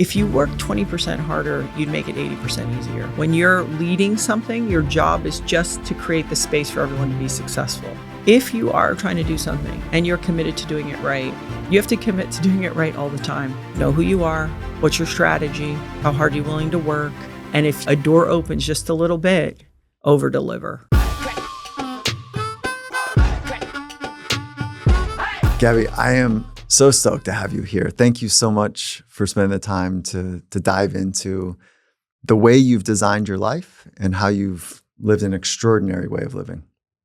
If you work 20% harder, you'd make it 80% easier. When you're leading something, your job is just to create the space for everyone to be successful. If you are trying to do something and you're committed to doing it right, you have to commit to doing it right all the time. Know who you are, what's your strategy, how hard you're willing to work, and if a door opens just a little bit, over-deliver. Gabby, I am so stoked to have you here. Thank you so much for spending the time to dive into the way you've designed your life and how you've lived an extraordinary way of living.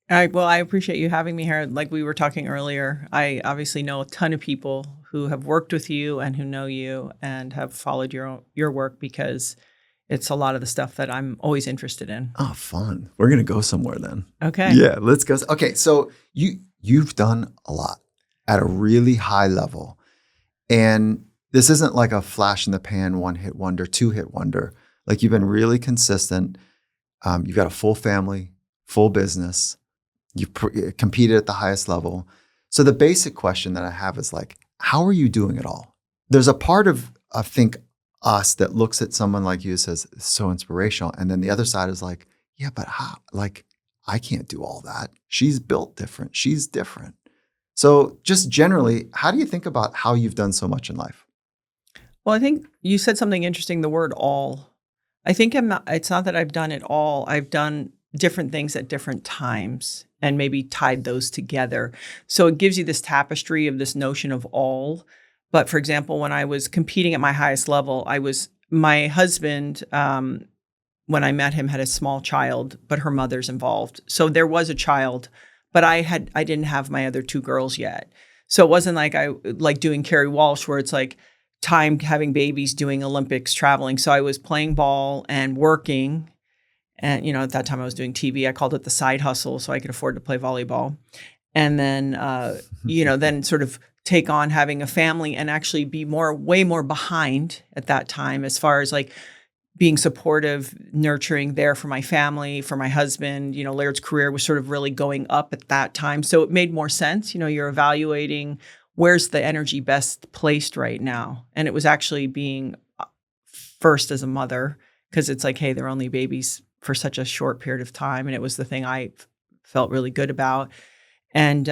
I appreciate you having me here. Like we were talking earlier, I obviously know a ton of people who have worked with you and who know you and have followed your work because it's a lot of the stuff that I'm always interested in. Oh, fun. We're going to go somewhere then. Okay. Yeah, let's go. Okay, so you've done a lot at a really high level. And this isn't like a flash in the pan, one hit wonder, two hit wonder. Like you've been really consistent. You've got a full family, full business. You've competed at the highest level. So the basic question that I have is like, how are you doing it all? There's a part of, I think, us that looks at someone like you and says, it's so inspirational. And then the other side is like, yeah, but how? Like, I can't do all that. She's built different. She's different. So just generally, how do you think about how you've done so much in life? Well, I think you said something interesting, the word all. I think it's not that I've done it all. I've done different things at different times and maybe tied those together. So it gives you this tapestry of this notion of all. But for example, when I was competing at my highest level, my husband, when I met him, had a small child, but her mother's involved. So there was a child, but I didn't have my other two girls yet. So it wasn't like I like doing Carrie Walsh where it's like time having babies, doing Olympics, traveling. So I was playing ball and working. And, at that time I was doing TV. I called it the side hustle so I could afford to play volleyball. And then, then sort of take on having a family and actually be way more behind at that time as far as like being supportive, nurturing there for my family, for my husband. Laird's career was sort of really going up at that time. So it made more sense. You're evaluating where's the energy best placed right now. And it was actually being first as a mother because it's like, hey, they're only babies for such a short period of time. And it was the thing I felt really good about. And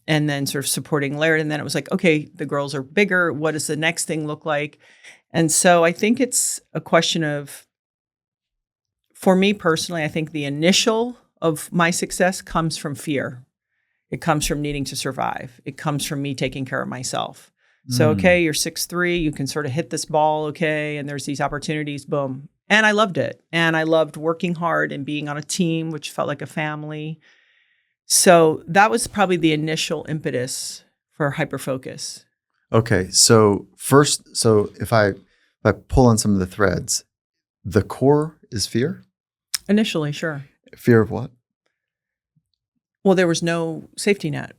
then sort of supporting Laird. And then it was like, okay, the girls are bigger. What does the next thing look like? And so I think it's a question of, for me personally, I think the initial of my success comes from fear. It comes from needing to survive. It comes from me taking care of myself. So, okay, you're 6'3", you can sort of hit this ball, okay, and there's these opportunities, boom. And I loved it. And I loved working hard and being on a team, which felt like a family. So that was probably the initial impetus for hyperfocus. Okay, so first, if I pull on some of the threads, the core is fear? Initially, sure. Fear of what? Well, there was no safety net.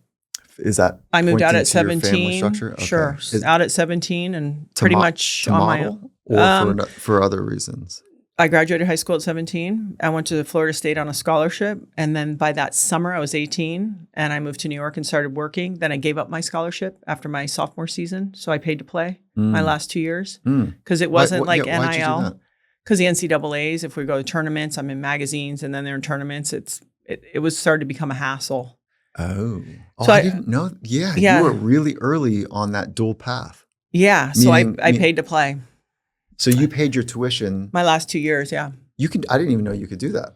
Is that I moved out at 17. Family structure? Okay. Sure, out at 17 and pretty much on my own. Or for other reasons? I graduated high school at 17. I went to Florida State on a scholarship. And then by that summer, I was 18 and I moved to New York and started working. Then I gave up my scholarship after my sophomore season. So I paid to play my last 2 years because it wasn't like NIL. Because the NCAAs, if we go to tournaments, I'm in magazines and then they're in tournaments. It was started to become a hassle. Oh, so I didn't know. Yeah, you were really early on that dual path. Yeah, so I paid to play. So you paid your tuition. My last 2 years, yeah. I didn't even know you could do that.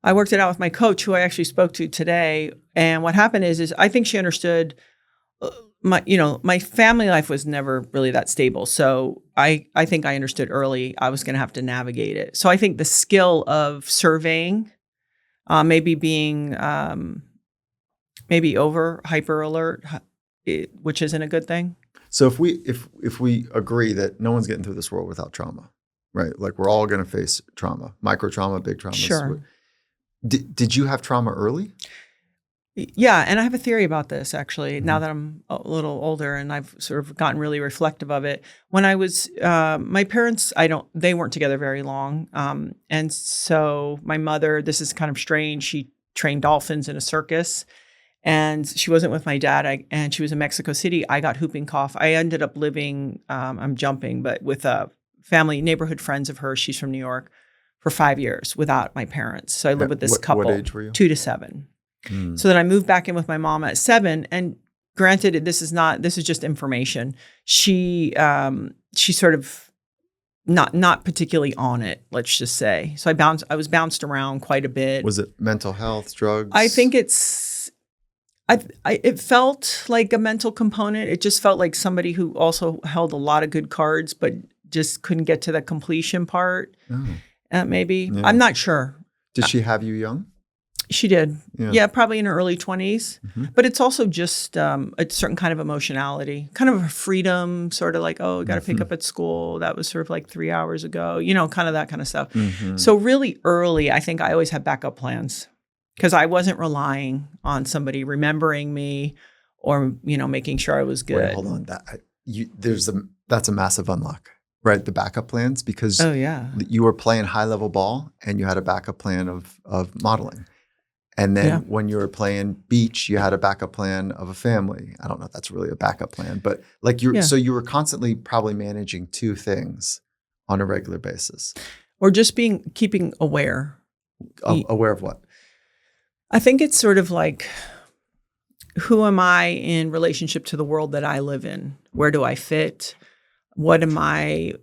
I worked it out with my coach, who I actually spoke to today. And what happened is I think she understood my family life was never really that stable. So I think I understood early I was going to have to navigate it. So I think the skill of surveying, maybe being maybe hyper alert, which isn't a good thing. So if we agree that no one's getting through this world without trauma, right? Like we're all going to face trauma, micro trauma, big trauma. Sure. Did you have trauma early? Yeah, and I have a theory about this actually. Now that I'm a little older and I've sort of gotten really reflective of it. When I was my parents, they weren't together very long, and so my mother. This is kind of strange. She trained dolphins in a circus. And she wasn't with my dad, and she was in Mexico City. I got whooping cough. I ended up living, I'm jumping, but with a family, neighborhood friends of hers. She's from New York for 5 years without my parents. So I lived with this couple. What age were you? 2 to 7. So then I moved back in with my mom at 7. And granted, this is just information. She sort of not particularly on it, let's just say. So I was bounced around quite a bit. Was it mental health, drugs? I think it felt like a mental component. It just felt like somebody who also held a lot of good cards, but just couldn't get to the completion part. Maybe. Yeah. I'm not sure. Did she have you young? She did. Yeah, probably in her early 20s. But it's also just a certain kind of emotionality, kind of a freedom, sort of like, oh, I got to pick up at school. That was sort of like 3 hours ago, kind of that kind of stuff. So really early, I think I always had backup plans because I wasn't relying on somebody remembering me or, making sure I was good. Wait, hold on. That's a massive unlock. Right, the backup plans, because you were playing high level ball and you had a backup plan of modeling. And then when you were playing beach, you had a backup plan of a family. I don't know if that's really a backup plan, but so you were constantly probably managing 2 things on a regular basis. Or just keeping aware. Aware of what? I think it's sort of like, who am I in relationship to the world that I live in? Where do I fit? What am I,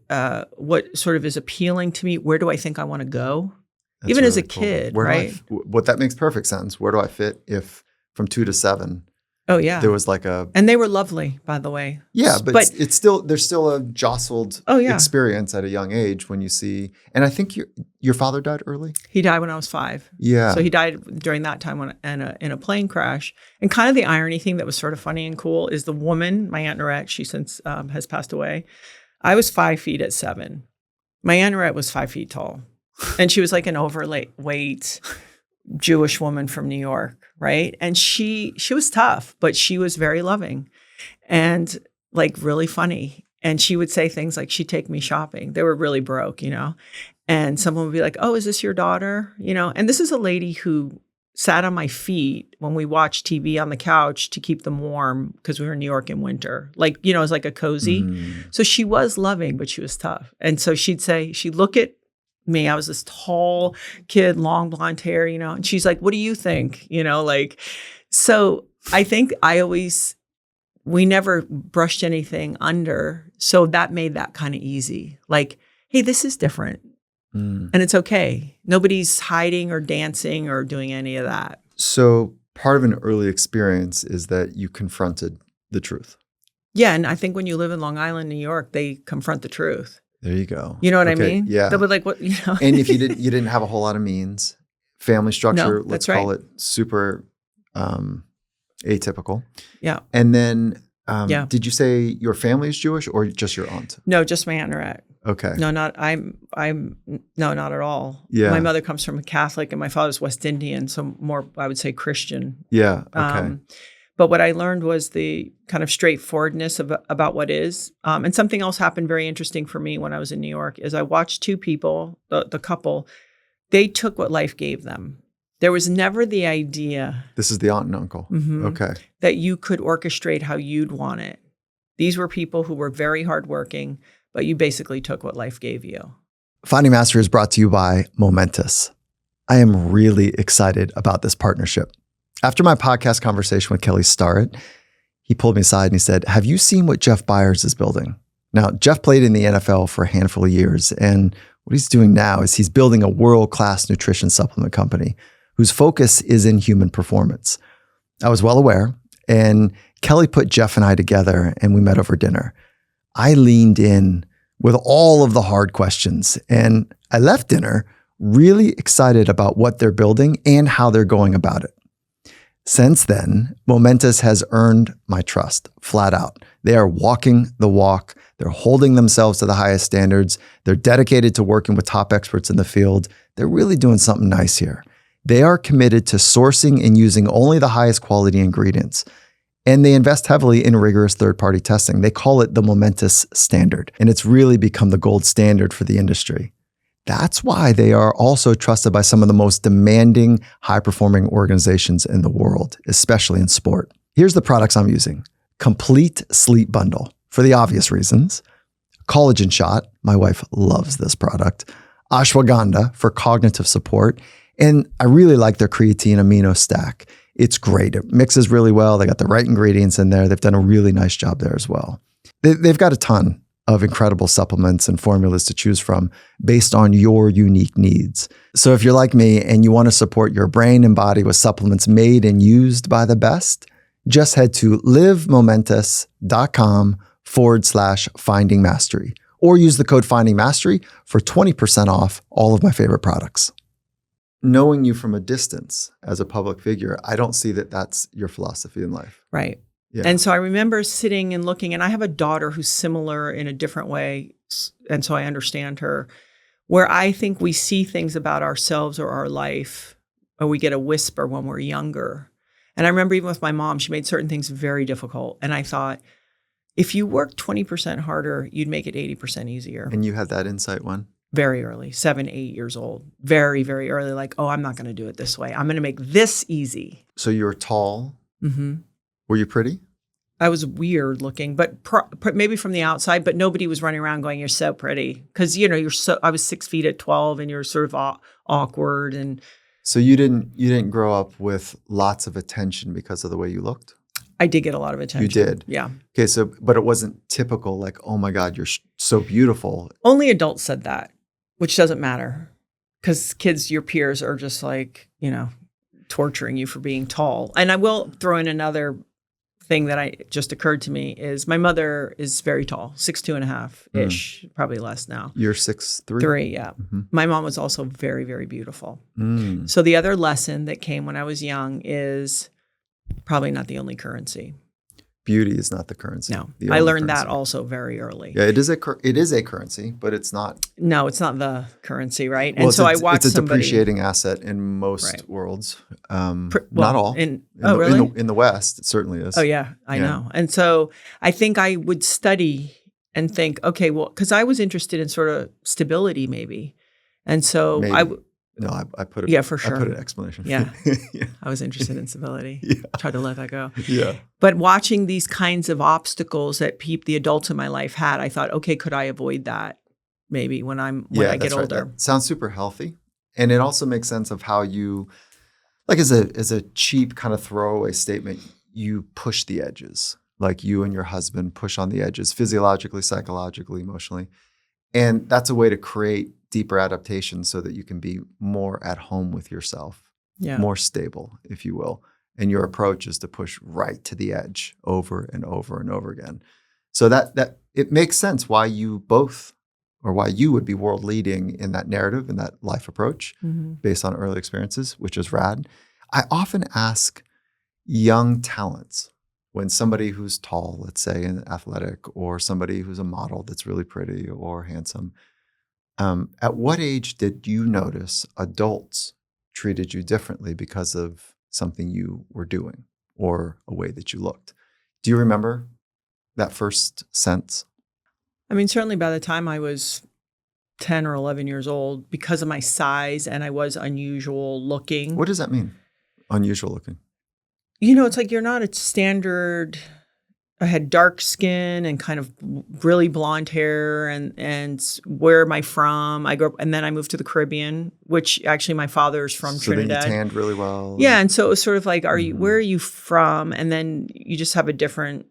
what sort of is appealing to me? Where do I think I want to go? That's even really as a kid, right? That makes perfect sense. Where do I fit if from 2 to 7? Oh, yeah. There was and they were lovely, by the way. Yeah, but there's still a jostled experience at a young age when you see, and I think your father died early? He died when I was 5. Yeah. So he died during that time in a plane crash. And kind of the irony thing that was sort of funny and cool is the woman, my Aunt Norette, she since has passed away. I was 5 feet at 7. My Aunt Norette was 5 feet tall. And she was like an overweight Jewish woman from New York, right? And she was tough, but she was very loving and like really funny. And she would say things like she'd take me shopping. They were really broke, and someone would be like, "Oh, is this your daughter?" And this is a lady who sat on my feet when we watched TV on the couch to keep them warm because we were in New York in winter. Like, it was like a cozy. So she was loving, but she was tough. And so she'd look at me. I was this tall kid, long blonde hair, and she's like, "What do you think?" So I think we never brushed anything under. So that made that kind of easy. Like, hey, this is different and it's okay. Nobody's hiding or dancing or doing any of that. So part of an early experience is that you confronted the truth. Yeah. And I think when you live in Long Island, New York, they confront the truth. There you go. You know what I mean? Yeah. They'll be like, what, And if you didn't have a whole lot of means, family structure, let's call it super atypical. Yeah. And then, did you say your family is Jewish or just your aunt? No, just my Aunt Norette. Okay. No, not not at all. Yeah. My mother comes from a Catholic and my father's West Indian, so more, I would say, Christian. Yeah. Okay. But what I learned was the kind of straightforwardness about what is. And something else happened very interesting for me when I was in New York is I watched 2 people, the couple, they took what life gave them. There was never the idea. This is the aunt and uncle. Okay. That you could orchestrate how you'd want it. These were people who were very hardworking, but you basically took what life gave you. Finding Mastery is brought to you by Momentous. I am really excited about this partnership. After my podcast conversation with Kelly Starrett, he pulled me aside and he said, "Have you seen what Jeff Byers is building?" Now, Jeff played in the NFL for a handful of years, and what he's doing now is he's building a world-class nutrition supplement company whose focus is in human performance. I was well aware, and Kelly put Jeff and I together, and we met over dinner. I leaned in with all of the hard questions, and I left dinner really excited about what they're building and how they're going about it. Since then, Momentous has earned my trust, flat out. They are walking the walk. They're holding themselves to the highest standards. They're dedicated to working with top experts in the field. They're really doing something nice here. They are committed to sourcing and using only the highest quality ingredients. And they invest heavily in rigorous third-party testing. They call it the Momentous Standard, and it's really become the gold standard for the industry. That's why they are also trusted by some of the most demanding, high-performing organizations in the world, especially in sport. Here's the products I'm using. Complete Sleep Bundle, for the obvious reasons. Collagen Shot, my wife loves this product. Ashwagandha for cognitive support. And I really like their creatine amino stack. It's great. It mixes really well. They got the right ingredients in there. They've done a really nice job there as well. They've got a ton of incredible supplements and formulas to choose from based on your unique needs. So if you're like me and you want to support your brain and body with supplements made and used by the best, just head to livemomentous.com/finding mastery or use the code finding mastery for 20% off all of my favorite products. Knowing you from a distance as a public figure, I don't see that that's your philosophy in life. Right. Yeah. And so I remember sitting and looking, and I have a daughter who's similar in a different way. And so I understand her, where I think we see things about ourselves or our life, or we get a whisper when we're younger. And I remember even with my mom, she made certain things very difficult. And I thought, if you work 20% harder, you'd make it 80% easier. And you had that insight when? Very early, 7, 8 years old. Very, very early. Like, oh, I'm not going to do it this way. I'm going to make this easy. So you were tall. Mm-hmm. Were you pretty? I was weird looking, but maybe from the outside, but nobody was running around going, you're so pretty. Because, I was 6 feet at 12 and you're sort of awkward. And so you didn't grow up with lots of attention because of the way you looked? I did get a lot of attention. You did? Yeah. Okay, so, but it wasn't typical, like, oh my God, you're so beautiful. Only adults said that, which doesn't matter. Because kids, your peers are just like, torturing you for being tall. And I will throw in another thing that just occurred to me is my mother is very tall, 6'2.5" probably less now. You're 6'3"? 3, yeah. Mm-hmm. My mom was also very, very beautiful. So the other lesson that came when I was young is probably not the only currency. Beauty is not the currency. No, I learned that also very early. Yeah, it is a currency, but it's not. No, it's not the currency, right? Well, and so I watched it's a depreciating asset in most worlds. Not all. Really? In the West, it certainly is. Oh yeah, I know. And so I think I would study and think, okay, well, because I was interested in sort of stability, maybe, and so I put it. Yeah, for sure. I put an explanation. Yeah. I was interested in stability. Tried to let that go. Yeah. But watching these kinds of obstacles that the adults in my life had, I thought, okay, could I avoid that maybe when I get older? Right. That sounds super healthy. And it also makes sense of how you, like as a cheap kind of throwaway statement, you push the edges. Like you and your husband push on the edges physiologically, psychologically, emotionally. And that's a way to create deeper adaptation so that you can be more at home with yourself, more stable, if you will. And your approach is to push right to the edge over and over and over again. So that it makes sense why you would be world leading in that narrative and that life approach based on early experiences, which is rad. I often ask young talents, when somebody who's tall, let's say, and athletic, or somebody who's a model that's really pretty or handsome, at what age did you notice adults treated you differently because of something you were doing or a way that you looked? Do you remember that first sense? I mean, certainly by the time I was 10 or 11 years old, because of my size and I was unusual looking. What does that mean? Unusual looking? It's like you're not a standard. I had dark skin and kind of really blonde hair and where am I from? I grew up, and then I moved to the Caribbean, which actually my father's from Trinidad. So then you tanned really well. Yeah. And so it was sort of like, where are you from? And then you just have a different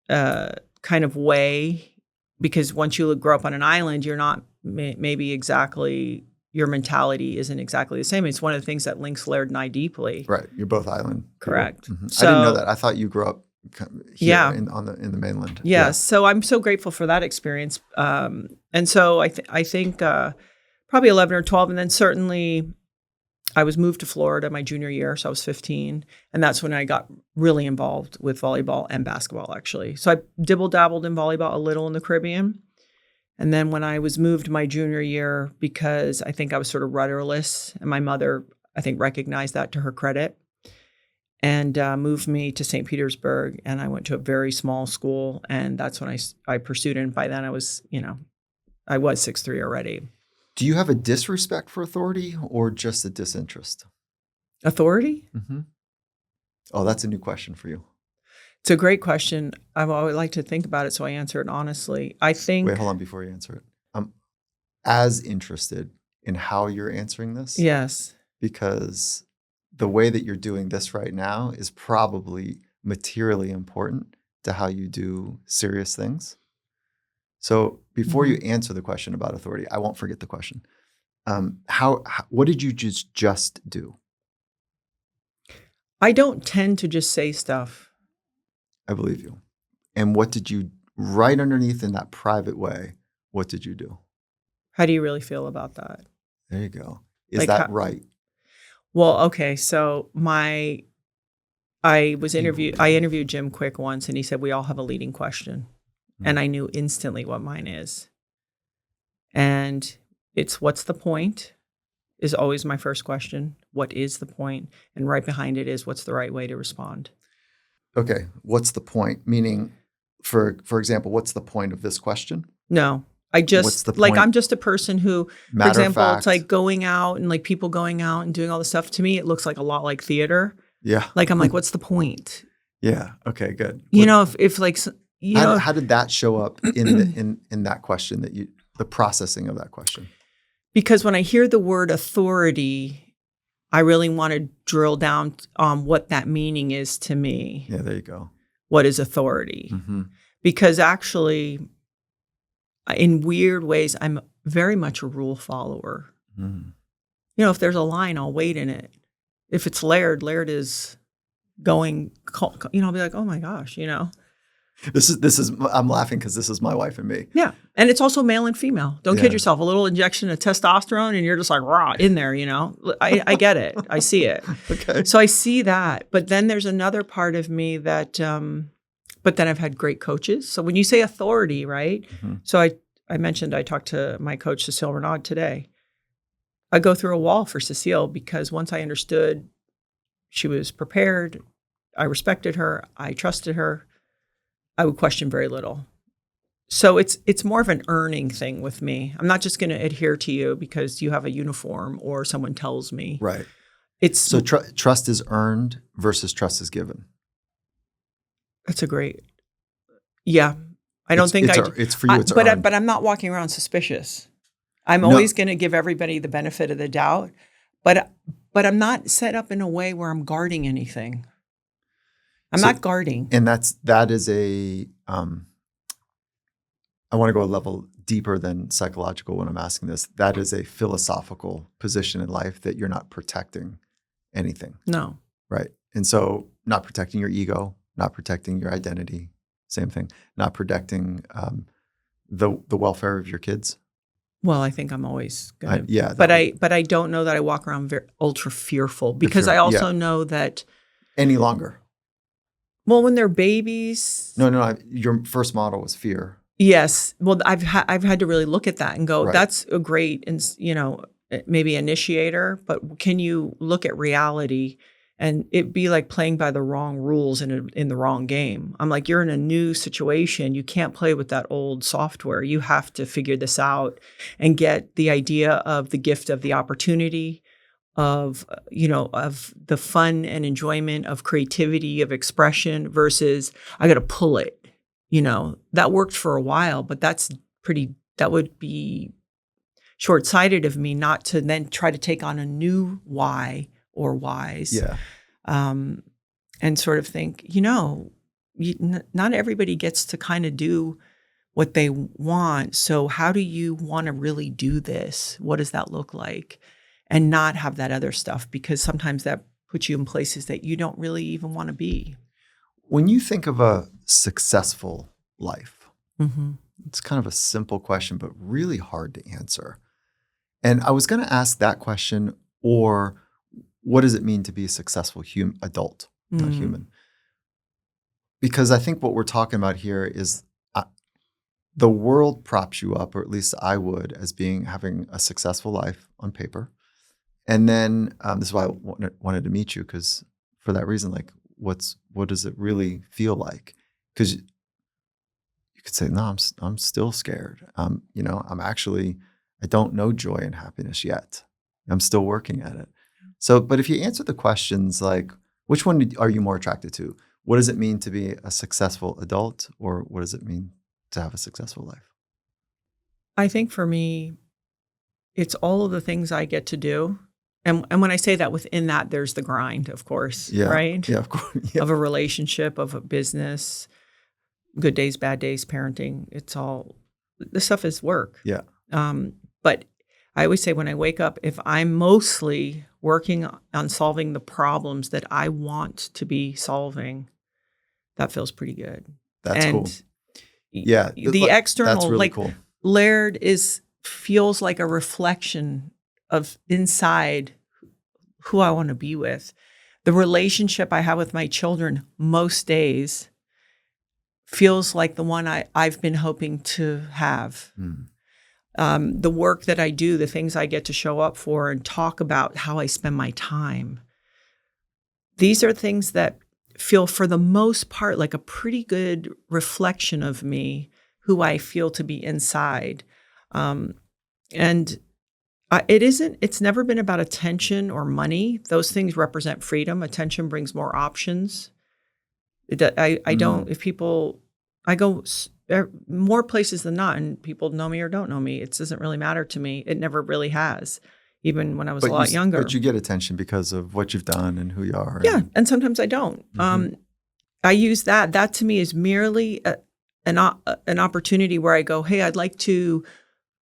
kind of way, because once you grow up on an island, you're not maybe exactly, your mentality isn't exactly the same. It's one of the things that links Laird and I deeply. Right. You're both island. Correct. Mm-hmm. So, I didn't know that. I thought you grew up here in the mainland. Yeah. So I'm so grateful for that experience. And so I think probably 11 or 12. And then certainly I was moved to Florida my junior year. So I was 15. And that's when I got really involved with volleyball and basketball, actually. So I dibble-dabbled in volleyball a little in the Caribbean. And then when I was moved my junior year, because I think I was sort of rudderless, and my mother, I think, recognized that to her credit, and moved me to St. Petersburg. And I went to a very small school, and that's when I pursued it. And by then I was 6'3" already. Do you have a disrespect for authority or just a disinterest? Authority? Mm-hmm. Oh, that's a new question for you. It's a great question. I always like to think about it, so I answer it honestly. I Wait, think, hold on before you answer it. I'm as interested in how you're answering this yes. because the way that you're doing this right now is probably materially important to how you do serious things. So before you answer the question about authority, I won't forget the question. What did you just do? I don't tend to just say stuff. I believe you. And what did you, right underneath in that private way, what did you do? How do you really feel about that? There you go. Is Like, that right? well, okay. So I interviewed Jim Quick once, and he said we all have a leading question, and I knew instantly what mine is, and it's what's the point? Is always my first question. What is the point? And right behind it is what's the right way to respond? Okay. What's the point? Meaning, for example, what's the point of this question? No, I What's just the like point? I'm just a person who, for Matter of example, it's fact. like going out and like people going out and doing all this stuff. To me, it looks like a lot like theater. Yeah. Like I'm like, what's the point? Yeah. Okay. Good. You know, if like you know, How did that show up in that question the processing of that question? because when I hear the word authority, I really want to drill down on what that meaning is to me. Yeah. There you go. What is authority? Mm-hmm. Because actually, in weird ways, I'm very much a rule follower. Mm-hmm. You know, if there's a line, I'll wait in it. If it's Laird is going, you know, I'll be like, oh my gosh, you know. This is. I'm laughing because this is my wife and me. Yeah. And it's also male and female. Don't Yeah. kid yourself. A little injection of testosterone and you're just like raw in there, you know. I get it. I see it. Okay. So I see that. But then there's another part of me that, but then I've had great coaches. So when you say authority, right? Mm-hmm. So I mentioned I talked to my coach, Cecile Renaud, today. I go through a wall for Cecile because once I understood she was prepared, I respected her, I trusted her, I would question very little. So it's more of an earning thing with me. I'm not just going to adhere to you because you have a uniform or someone tells me. Right. It's So trust is earned versus trust is given. that's a great. Yeah. I don't think it's for you. It's earned. but I'm not walking around suspicious. I'm No. always going to give everybody the benefit of the doubt, but I'm not set up in a way where I'm guarding anything. I'm not guarding. And that is a I want to go a level deeper than psychological when I'm asking this. That is a philosophical position in life that you're not protecting anything. No. Right. And so not protecting your ego, not protecting your identity, same thing, not protecting the welfare of your kids. Well, I think I'm always gonna. Yeah. But I don't know that I walk around very ultra fearful because I also know that any longer. Well, when they're babies. No. Your first model was fear. Yes. Well, I've had to really look at that and go, Right. That's a great, maybe initiator, but can you look at reality and it be like playing by the wrong rules in the wrong game? I'm like, you're in a new situation. You can't play with that old software. You have to figure this out and get the idea of the gift of the opportunity of the fun and enjoyment of creativity, of expression versus I got to pull it. That worked for a while, but that would be short-sighted of me not to then try to take on a new why or whys. Yeah. And sort of think, not everybody gets to kind of do what they want. So how do you want to really do this? What does that look like? And not have that other stuff, because sometimes that puts you in places that you don't really even want to be. When you think of a successful life, Mm-hmm. it's kind of a simple question, but really hard to answer. And I was going to ask that question, or what does it mean to be a successful adult, not human? Because I think what we're talking about here is the world props you up, or at least I would, as having a successful life on paper. And then this is why I wanted to meet you, because for that reason, like, what does it really feel like? Because you could say, no, I'm still scared. I'm actually I don't know joy and happiness yet. I'm still working at it. So, but if you answer the questions like, which one are you more attracted to? What does it mean to be a successful adult, or what does it mean to have a successful life? I think for me, it's all of the things I get to do. And when I say that, within that, there's the grind, of course, Yeah. right? Yeah, of course. Yeah. Of a relationship, of a business, good days, bad days, parenting. It's all, this stuff is work. Yeah. But I always say when I wake up, if I'm mostly working on solving the problems that I want to be solving, that feels pretty good. That's and cool. Yeah. The external, that's really like cool. Laird feels like a reflection of inside who I want to be with. The relationship I have with my children most days feels like the one I've been hoping to have. The work that I do, the things I get to show up for and talk about how I spend my time. These are things that feel, for the most part, like a pretty good reflection of me, who I feel to be inside. It's never been about attention or money. Those things represent freedom. Attention brings more options. I don't, I go more places than not, and people know me or don't know me. It doesn't really matter to me. It never really has, even when I was a lot younger. But you get attention because of what you've done and who you are. Yeah, and sometimes I don't. I use that. That to me is merely an opportunity where I go, hey, I'd like to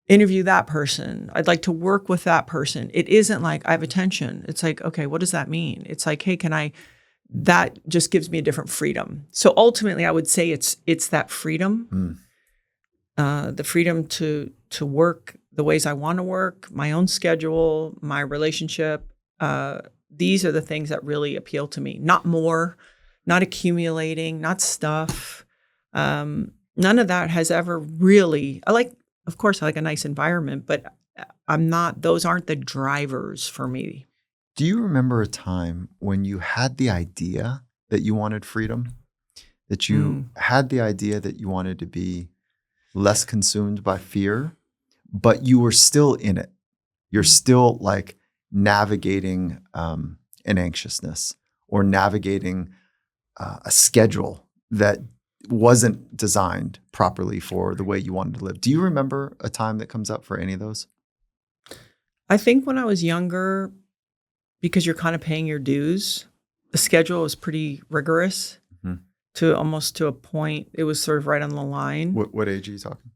interview that person. I'd like to work with that person. It isn't like I have attention. It's like, okay, what does that mean? It's like, hey, that just gives me a different freedom. So ultimately, I would say it's that freedom, the freedom to work the ways I want to work, my own schedule, my relationship. These are the things that really appeal to me. Not more, not accumulating, not stuff. None of that has ever really. Of course, I like a nice environment, but those aren't the drivers for me. Do you remember a time when you had the idea that you wanted freedom? That you had the idea that you wanted to be less consumed by fear, but you were still in it. You're still like navigating an anxiousness or navigating a schedule that wasn't designed properly for the way you wanted to live. Do you remember a time that comes up for any of those? I think when I was younger, because you're kind of paying your dues, the schedule was pretty rigorous to almost to a point. It was sort of right on the line. What age are you talking?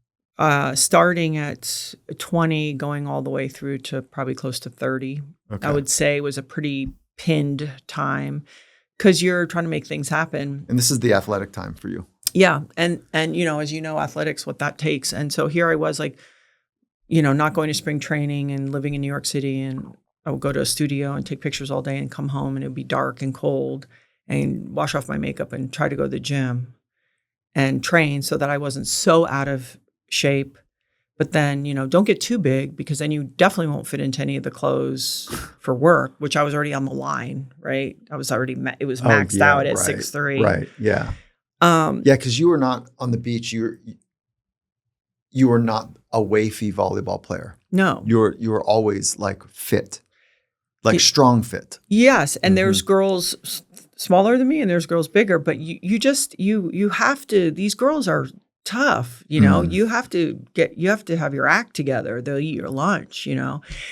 Starting at 20, going all the way through to probably close to 30. Okay. I would say was a pretty pinned time because you're trying to make things happen. And this is the athletic time for you. Yeah. And as you know, athletics, what that takes. And so here I was like, not going to spring training and living in New York City, and I would go to a studio and take pictures all day and come home and it would be dark and cold and wash off my makeup and try to go to the gym and train so that I wasn't so out of shape. But then, don't get too big because then you definitely won't fit into any of the clothes for work, which I was already on the line, right? I was already, it was maxed out at 6'3". Right, yeah. Because you were not on the beach. You were not a wafy volleyball player. No. You were always like fit. Like strong fit. Yes. And there's girls smaller than me and there's girls bigger, but you have to, these girls are tough, you have to have your act together. They'll eat your lunch,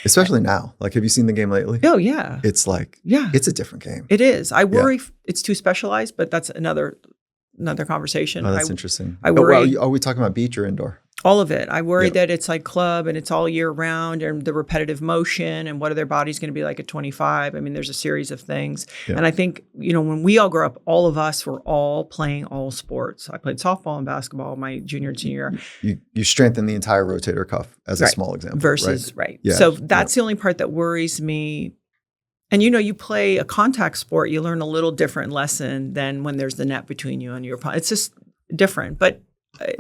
Especially now. Like, have you seen the game lately? Oh yeah. It's like, it's a different game. It is. I worry it's too specialized, but that's another conversation. Oh, that's interesting. I worry. Are we talking about beach or indoor? All of it. I worry that it's like club and it's all year round and the repetitive motion and what are their bodies going to be like at 25. I mean, there's a series of things. Yeah. And I think, when we all grow up, all of us were all playing all sports. I played softball and basketball my junior and senior year. You strengthen the entire rotator cuff as a small example. Versus, right. Yeah. So that's the only part that worries me. And you play a contact sport, you learn a little different lesson than when there's the net between you and your opponent. It's just different. But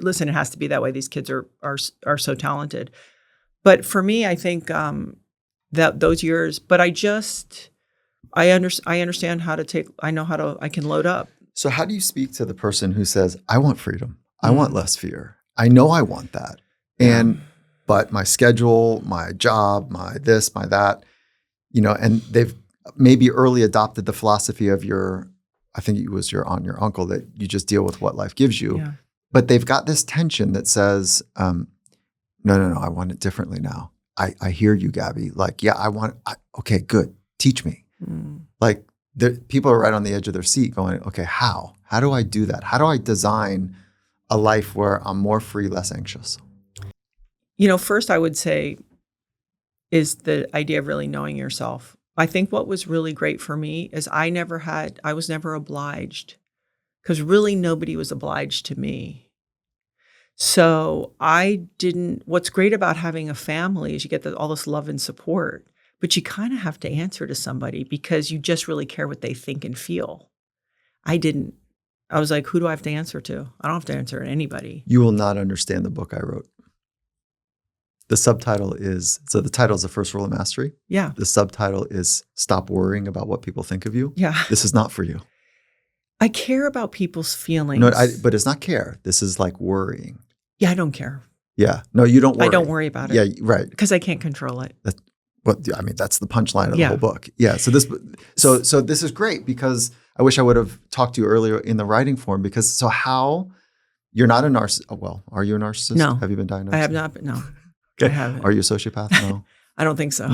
listen, it has to be that way. These kids are so talented. But for me, I think that those years, but I understand how to take, I can load up. So how do you speak to the person who says, I want freedom. I want less fear. I know I want that. but my schedule, my job, my this, my that, and they've maybe early adopted the philosophy of I think it was your aunt, your uncle, that you just deal with what life gives you. Yeah. But they've got this tension that says, no, I want it differently now. I hear you, Gabby. Like, yeah, okay, good. Teach me. Like, people are right on the edge of their seat going, okay, how? How do I do that? How do I design a life where I'm more free, less anxious? First I would say is the idea of really knowing yourself. I think what was really great for me is I was never obliged, because really nobody was obliged to me. So what's great about having a family is you get all this love and support, but you kind of have to answer to somebody because you just really care what they think and feel. I didn't. I was like, who do I have to answer to? I don't have to answer to anybody. You will not understand the book I wrote. The subtitle is, so the title is The First Rule of Mastery. Yeah. The subtitle is Stop Worrying About What People Think of You. Yeah. This is not for you. I care about people's feelings. No, but it's not care. This is like worrying. Yeah, I don't care. Yeah. No, you don't worry. I don't worry about it. Yeah, right. Because I can't control it. That's the punchline of the whole book. Yeah. So this is great, because I wish I would have talked to you earlier in the writing form, because how you're not a narcissist. Well, are you a narcissist? No. Have you been diagnosed? I have not, but no. Okay. I haven't. Are you a sociopath? No. I don't think so.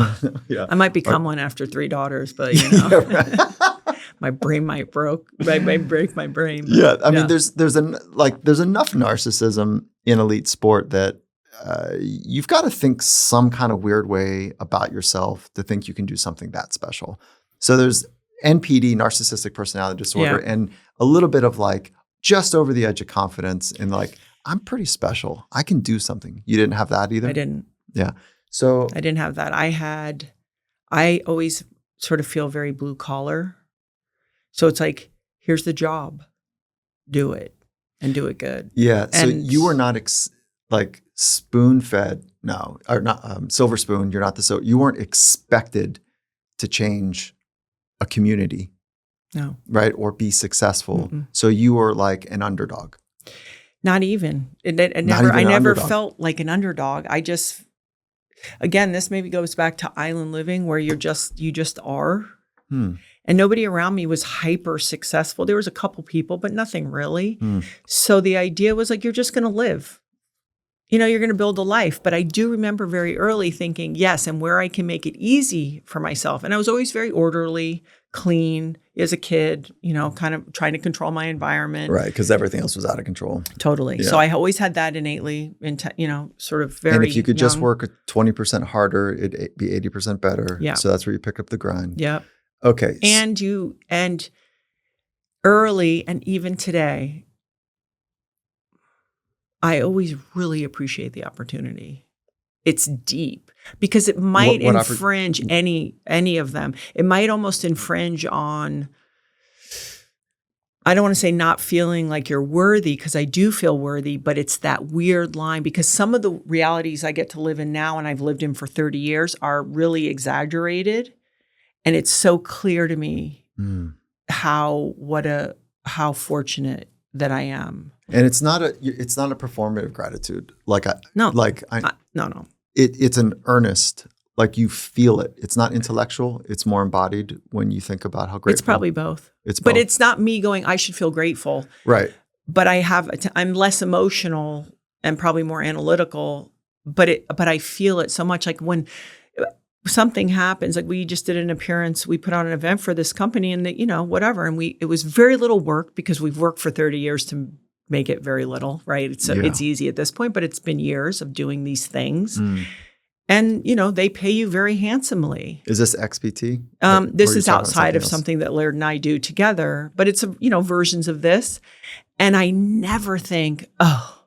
Yeah. I might become one after 3 daughters, but Yeah, right. my brain might break my brain. Yeah. I mean, there's enough narcissism in elite sport that you've got to think some kind of weird way about yourself to think you can do something that special. So there's NPD, narcissistic personality disorder, and a little bit of like just over the edge of confidence and like, I'm pretty special. I can do something. You didn't have that either? I didn't. Yeah. So I didn't have that. I always sort of feel very blue collar. So it's like, here's the job. Do it and do it good. Yeah. So And you were not like spoon-fed. No, or not silver spoon. You're not you weren't expected to change a community. No. Right. Or be successful. Mm-mm. So you were like an underdog. Not even. I even an never underdog. felt like an underdog. Again, this maybe goes back to island living, where you just are. And nobody around me was hyper successful. There was a couple people, but nothing really. So the idea was like, you're just going to live. You're going to build a life. But I do remember very early thinking, yes, and where I can make it easy for myself. And I was always very orderly, clean as a kid, kind of trying to control my environment. Right. Because everything else was out of control. Totally. Yeah. So I always had that innately, sort of very And if you could just young. work 20% harder, it'd be 80% better. Yeah. So that's where you pick up the grind. Yep. Okay. And early and even today, I always really appreciate the opportunity. It's deep because it might infringe any of them. It might almost infringe on, I don't want to say not feeling like you're worthy, because I do feel worthy, but it's that weird line, because some of the realities I get to live in now and I've lived in for 30 years are really exaggerated. And it's so clear to me how fortunate that I am. And it's not a performative gratitude. No. It's an earnest, like you feel it. It's not intellectual. It's more embodied when you think about how grateful. It's probably both. But both. It's not me going, I should feel grateful. Right. But I'm less emotional and probably more analytical, but I feel it so much. Like when something happens, like we just did an appearance, we put on an event for this company and whatever. And it was very little work because we've worked for 30 years to make it very little, right? It's easy at this point, but it's been years of doing these things. And, they pay you very handsomely. Is this XPT? This is outside of something that Laird and I do together, but it's, versions of this. And I never think, oh,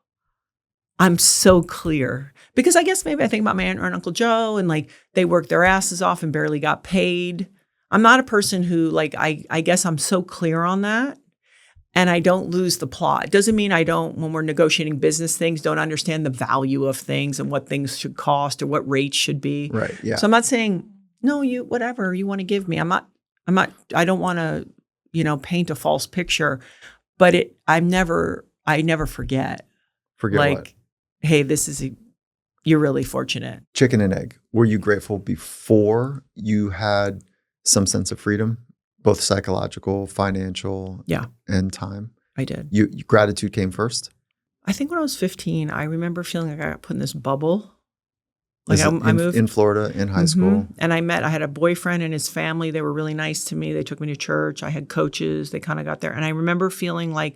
I'm so clear. Because I guess maybe I think about my aunt and Uncle Joe and like they worked their asses off and barely got paid. I'm not a person who I guess I'm so clear on that. And I don't lose the plot. It doesn't mean I don't, when we're negotiating business things, don't understand the value of things and what things should cost or what rates should be. Right. Yeah. So I'm not saying, no, whatever you want to give me. I don't want to, paint a false picture, but I never forget. Forget like, what? Hey, this is you're really fortunate. Chicken and egg. Were you grateful before you had some sense of freedom, both psychological, financial, Yeah. and time? I did. You gratitude came first? I think when I was 15, I remember feeling like I got put in this bubble. Like Is it I moved in Florida in high school? And I had a boyfriend and his family. They were really nice to me. They took me to church. I had coaches. They kind of got there. And I remember feeling like,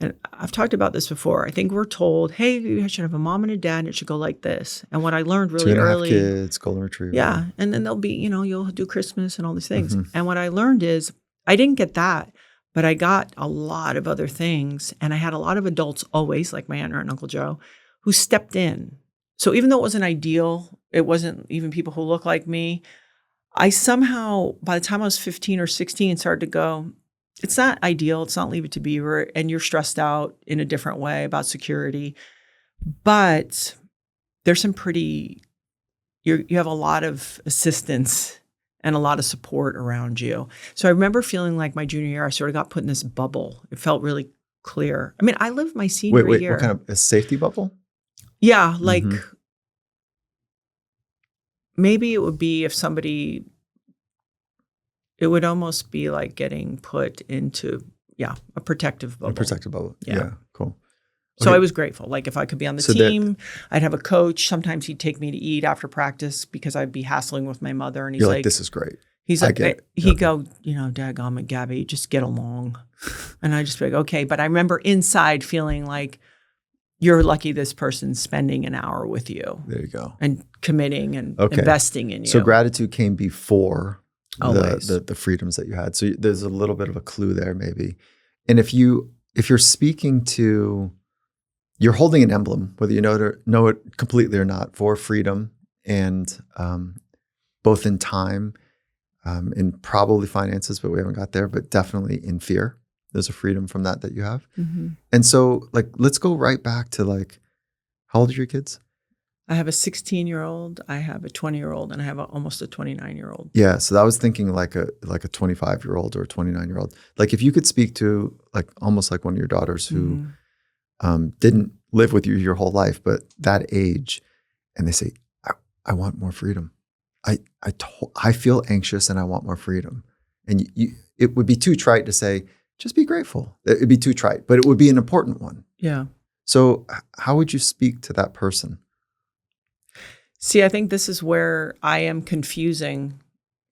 and I've talked about this before. I think we're told, hey, you should have a mom and a dad and it should go like this. And what I learned really 2.5 early. kids, golden retriever. Yeah. And then they'll be, you'll do Christmas and all these things. Mhm. And what I learned is I didn't get that, but I got a lot of other things. And I had a lot of adults always, like my aunt and Uncle Joe, who stepped in. So even though it wasn't ideal, it wasn't even people who look like me, I somehow, by the time I was 15 or 16, started to go, it's not ideal. It's not Leave It to Beaver. And you're stressed out in a different way about security. But there's some you have a lot of assistance and a lot of support around you. So I remember feeling like my junior year, I sort of got put in this bubble. It felt really clear. I mean, I lived my senior year. What kind of a safety bubble? Yeah, like Mhm. maybe it would be it would almost be like getting put into, a protective bubble. A protective bubble. Yeah. Yeah, cool. So Okay. I was grateful. Like if I could be on the So that- team, I'd have a coach. Sometimes he'd take me to eat after practice because I'd be hassling with my mother. And he's You're like, like, this is great. he's I like, get it. he'd Okay. go, daggone Gabby, just get along. And I just be like, okay. But I remember inside feeling like, you're lucky this person's spending an hour with you There you go. and committing and Okay. investing in you. So gratitude came before Always. the freedoms that you had. So there's a little bit of a clue there maybe. And if you're speaking to, you're holding an emblem, whether you know it completely or not, for freedom and both in time, in probably finances, but we haven't got there, but definitely in fear. There's a freedom from that you have. Mhm. And so like, let's go right back to like, how old are your kids? I have a 16-year-old, I have a 20-year-old, and I have almost a 29-year-old. Yeah. So I was thinking like a 25-year-old or a 29-year-old. Like if you could speak to like almost like one of your daughters who Mhm. didn't live with you your whole life, but that age, and they say, I want more freedom. I feel anxious and I want more freedom. And it would be too trite to say, just be grateful. It'd be too trite, but it would be an important one. Yeah. So how would you speak to that person? See, I think this is where I am confusing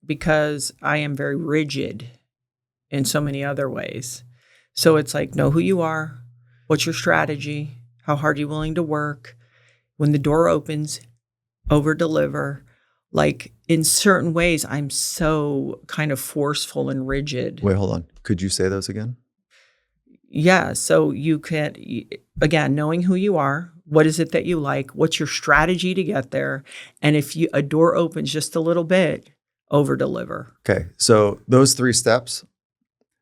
because I am very rigid in so many other ways. So it's like, know who you are. What's your strategy? How hard are you willing to work? When the door opens, over-deliver. Like in certain ways, I'm so kind of forceful and rigid. Wait, hold on. Could you say those again? Yeah. So you can, again, knowing who you are, what is it that you like? What's your strategy to get there? And if a door opens just a little bit, over-deliver. Okay. So those 3 steps,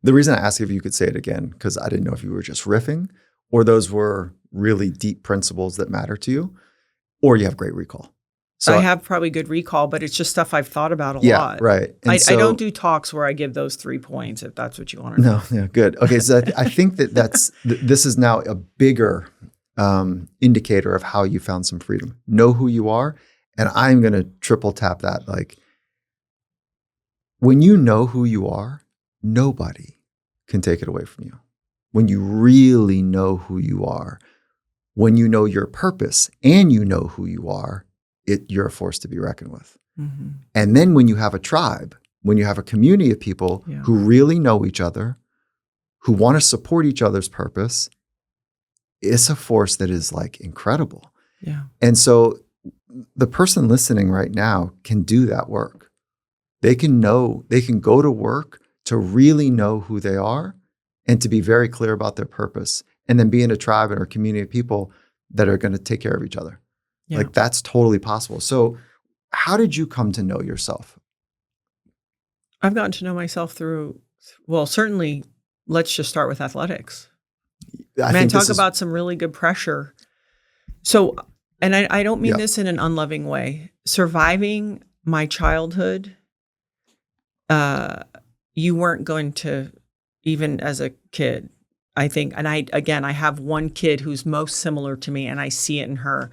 the reason I asked if you could say it again, because I didn't know if you were just riffing or those were really deep principles that matter to you, or you have great recall. So I have probably good recall, but it's just stuff I've thought about a yeah, lot. right. And I so- don't do talks where I give those 3 points, if that's what you want to know. No, yeah, good. Okay, so I think this is now a bigger indicator of how you found some freedom. Know who you are, and I'm going to triple tap that. Like when you know who you are, nobody can take it away from you. When you really know who you are, when you know your purpose and you know who you are, you're a force to be reckoned with. Mm-hmm. And then when you have a tribe, when you have a community of people Yeah. who really know each other, who want to support each other's purpose, it's a force that is like incredible. Yeah. And so the person listening right now can do that work. They can go to work to really know who they are and to be very clear about their purpose, and then be in a tribe or a community of people that are going to take care of each other. Yeah. Like that's totally possible. So how did you come to know yourself? I've gotten to know myself through, well, certainly, let's just start with athletics. Man, talk about some really good pressure. So, and I don't mean Yeah. this in an unloving way. Surviving my childhood, you weren't going to, even as a kid, I think, and I have one kid who's most similar to me, and I see it in her.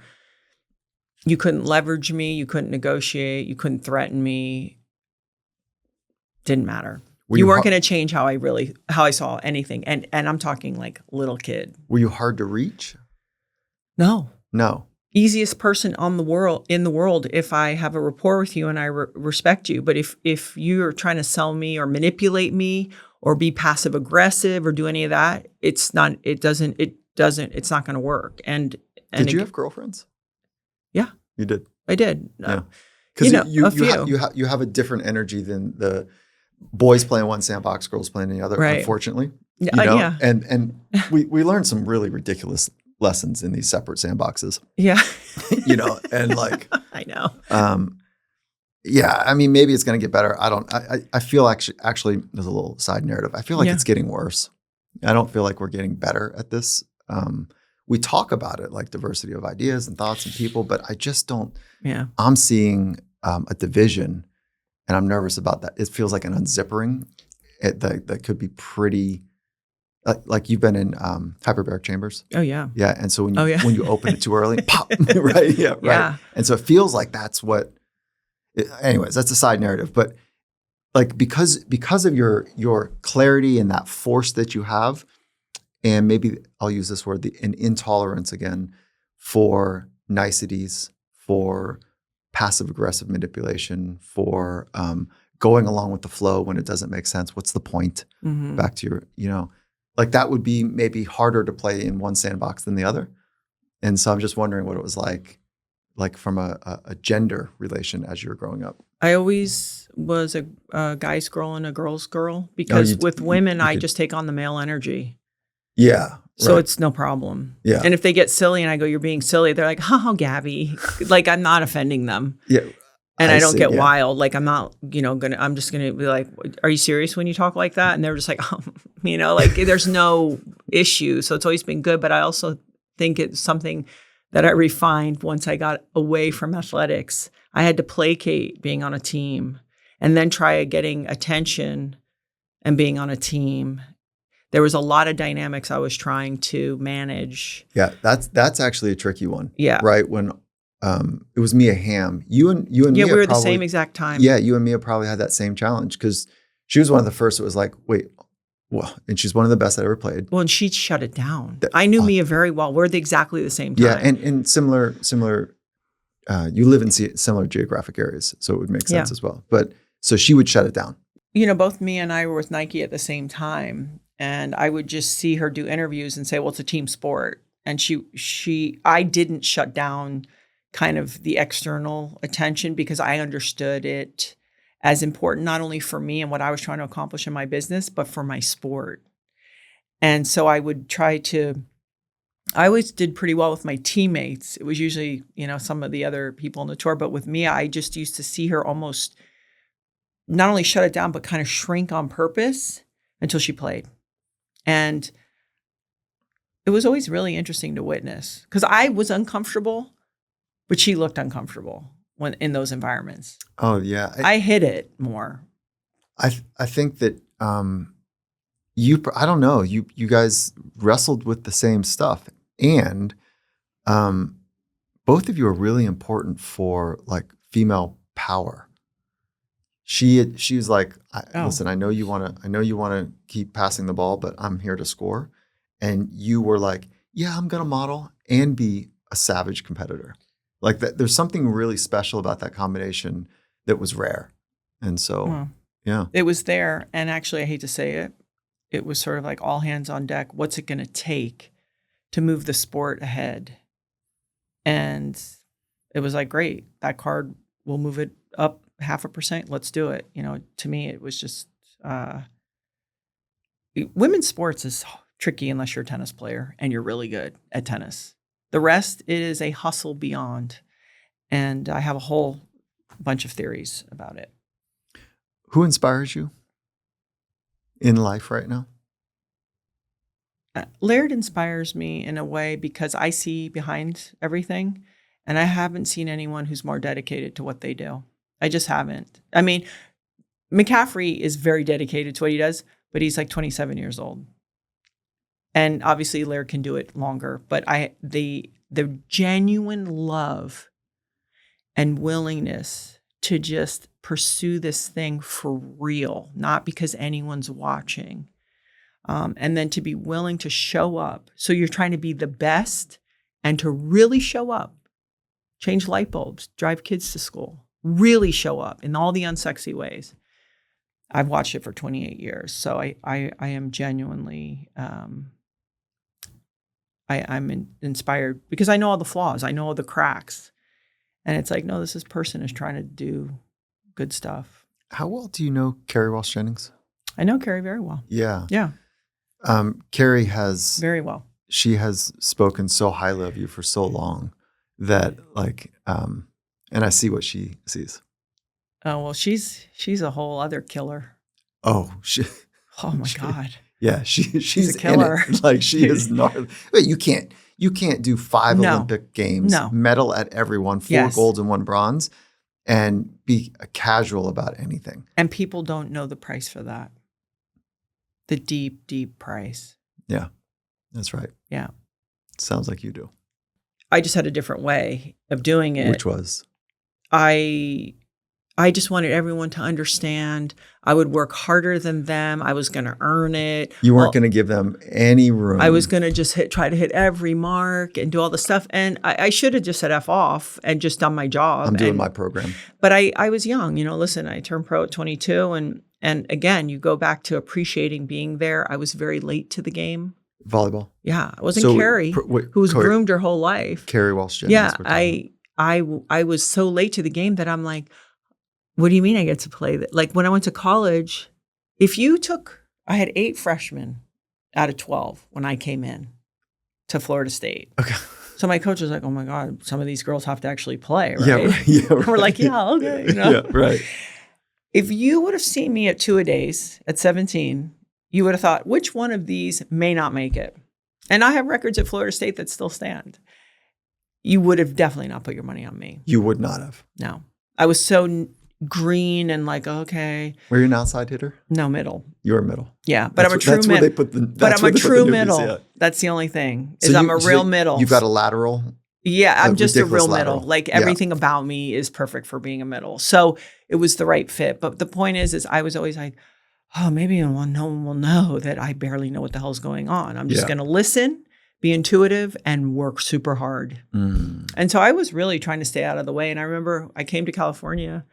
You couldn't leverage me. You couldn't negotiate. You couldn't threaten me. Didn't matter. You weren't going to change how I saw anything. And I'm talking like little kid. Were you hard to reach? No. Easiest person in the world if I have a rapport with you and I respect you. But if you're trying to sell me or manipulate me or be passive aggressive or do any of that, it's not going to work. And did you have girlfriends? Yeah. You did. I did. Yeah. Because you have a different energy than the boys play in one sandbox, girls play in the other, right. Unfortunately. Yeah. And we learned some really ridiculous lessons in these separate sandboxes. Yeah. And like I know. Yeah, I mean, maybe it's going to get better. I feel actually there's a little side narrative. I feel like it's getting worse. I don't feel like we're getting better at this. We talk about it, like diversity of ideas and thoughts and people, but I just don't. Yeah. I'm seeing a division, and I'm nervous about that. It feels like an unzippering that could be pretty. Like you've been in hyperbaric chambers. Oh yeah. Yeah, and so when you open it too early, pop, right? Yeah, right. Yeah. And so it feels like that's what. Anyways, that's a side narrative, but like because of your clarity and that force that you have, and maybe I'll use this word, an intolerance again for niceties, for passive aggressive manipulation, for going along with the flow when it doesn't make sense. What's the point? Mm-hmm. Back to your, like that would be maybe harder to play in one sandbox than the other. And so I'm just wondering what it was like from a gender relation as you were growing up. I always was a guy's girl and a girl's girl because with women, I just take on the male energy. Yeah. So it's no problem. Yeah. And if they get silly and I go, you're being silly, they're like, oh, Gabby. Like I'm not offending them. Yeah. And I don't get wild. Like I'm not, I'm just going to be like, are you serious when you talk like that? And they're just like, like there's no issue. So it's always been good. But I also think it's something that I refined once I got away from athletics. I had to placate being on a team and then try getting attention and being on a team. There was a lot of dynamics I was trying to manage. Yeah, that's actually a tricky one. Yeah. Right, when it was Mia Hamm. You and Mia Mia we were the same exact time. Yeah, you and Mia probably had that same challenge because she was one of the first that was like, wait, well, and she's one of the best I ever played. Well, and she shut it down. I knew Mia very well. We're exactly the same time. Yeah, and similar. You live in similar geographic areas, so it would make sense as well. But so she would shut it down. Both Mia and I were with Nike at the same time, and I would just see her do interviews and say, "Well, it's a team sport." And I didn't shut down kind of the external attention because I understood it as important, not only for me and what I was trying to accomplish in my business, but for my sport. And so I always did pretty well with my teammates. It was usually, some of the other people on the tour, but with Mia, I just used to see her almost not only shut it down, but kind of shrink on purpose until she played. And it was always really interesting to witness because I was uncomfortable, but she looked uncomfortable when in those environments. Oh yeah. I hid it more. I think that I don't know, you guys wrestled with the same stuff, and both of you are really important for like female power. She's like, listen, I know you want to keep passing the ball, but I'm here to score. And you were like, yeah, I'm going to model and be a savage competitor. Like that, there's something really special about that combination that was rare. And so, yeah. It was there. And actually, I hate to say it, it was sort of like all hands on deck. What's it going to take to move the sport ahead? And it was like, great, that card, we'll move it up 0.5%. Let's do it. To me, it was just, women's sports is tricky unless you're a tennis player and you're really good at tennis. The rest, it is a hustle beyond. And I have a whole bunch of theories about it. Who inspires you in life right now? Laird inspires me in a way because I see behind everything, and I haven't seen anyone who's more dedicated to what they do. I just haven't. I mean, McCaffrey is very dedicated to what he does, but he's like 27 years old. And obviously Laird can do it longer, but the genuine love and willingness to just pursue this thing for real, not because anyone's watching. And then to be willing to show up. So you're trying to be the best and to really show up, change light bulbs, drive kids to school, really show up in all the unsexy ways. I've watched it for 28 years. So I am genuinely, I'm inspired because I know all the flaws. I know all the cracks. And it's like, no, this person is trying to do good stuff. How well do you know Carrie Walsh Jennings? I know Carrie very well. Yeah. Yeah. Carrie has very well. She has spoken so highly of you for so long that and I see what she sees. Oh, well, she's a whole other killer. Oh, oh my God. Yeah, she's a killer. In it. Like she is gnarly. But you can't do 5 Olympic games, medal at every one, 4 golds and 1 bronze, and be casual about anything. And people don't know the price for that. The deep, deep price. Yeah, that's right. Yeah. Sounds like you do. I just had a different way of doing it. Which was? I just wanted everyone to understand I would work harder than them. I was going to earn it. You weren't going to give them any room. I was going to just try to hit every mark and do all the stuff. And I should have just said F off and just done my job. I'm doing my program. But I was young. Listen, I turned pro at 22. And again, you go back to appreciating being there. I was very late to the game. Volleyball? Yeah. I wasn't Carrie, who was groomed her whole life. Carrie Walsh Jennings. Yeah. I was so late to the game that I'm like, what do you mean I get to play that? Like when I went to college, I had 8 freshmen out of 12 when I came in to Florida State. Okay. So my coach was like, oh my God, some of these girls have to actually play, right? Yeah, right. Yeah, right. We're like, yeah, okay. Yeah, right. If you would have seen me at 2-a-days at 17, you would have thought, which one of these may not make it? And I have records at Florida State that still stand. You would have definitely not put your money on me. You would not have. No. I was so green and like, okay. Were you an outside hitter? No, middle. You were middle. Yeah, but I'm a true middle. But I'm a true middle. Yeah. That's the only thing. I'm a real middle. You've got a lateral? Yeah, I'm just a real middle. Like everything about me is perfect for being a middle. So it was the right fit. But the point is I was always like, oh, maybe no one will know that I barely know what the hell's going on. I'm just going to listen, be intuitive, and work super hard. Mm. And so I was really trying to stay out of the way. And I remember I came to California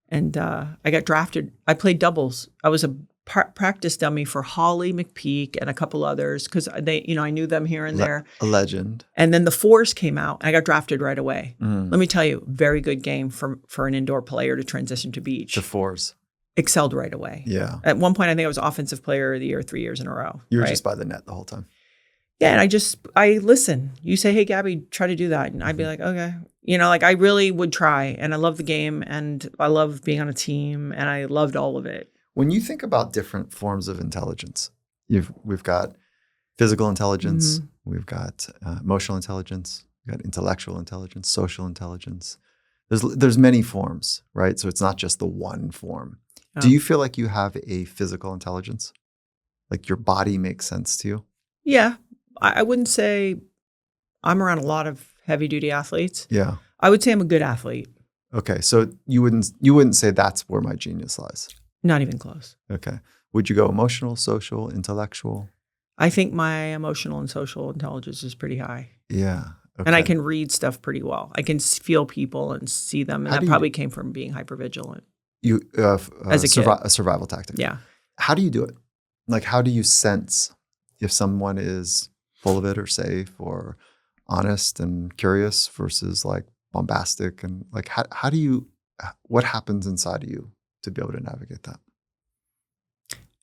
and I got drafted. I played doubles. I was a practice dummy for Holly McPeak and a couple others because I knew them here and there. A legend. And then the fours came out. I got drafted right away. Mm. Let me tell you, very good game for an indoor player to transition to beach. The fours. Excelled right away. Yeah. At one point, I think I was offensive player of the year 3 years in a row. You were just by the net the whole time. Yeah, and I listen. You say, hey, Gabby, try to do that. And I'd be like, okay. I really would try. And I love the game. And I love being on a team. And I loved all of it. When you think about different forms of intelligence, we've got physical intelligence. Mm-hmm. We've got emotional intelligence. We've got intellectual intelligence, social intelligence. There's many forms, right? So it's not just the one form. Oh. Do you feel like you have a physical intelligence? Like your body makes sense to you? Yeah. I wouldn't say I'm around a lot of heavy duty athletes. Yeah. I would say I'm a good athlete. Okay. So you wouldn't say that's where my genius lies? Not even close. Okay. Would you go emotional, social, intellectual? I think my emotional and social intelligence is pretty high. Yeah. Okay. And I can read stuff pretty well. I can feel people and see them. And that probably came from being hypervigilant. As a kid. A survival tactic. Yeah. How do you do it? Like, how do you sense if someone is full of it or safe or honest and curious versus like bombastic? And like, what happens inside of you to be able to navigate that?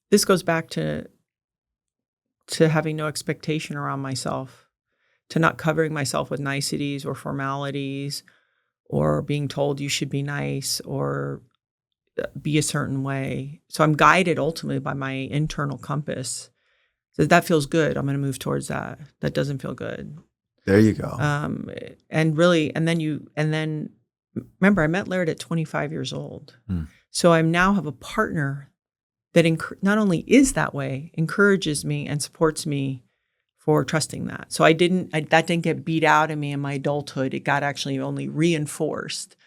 This goes back to having no expectation around myself, to not covering myself with niceties or formalities or being told you should be nice or be a certain way. So I'm guided ultimately by my internal compass. So that feels good. I'm going to move towards that. That doesn't feel good. There you go. And then remember, I met Laird at 25 years old. Mm. So I now have a partner that not only is that way, encourages me and supports me for trusting that. So that didn't get beat out of me in my adulthood. It got actually only reinforced.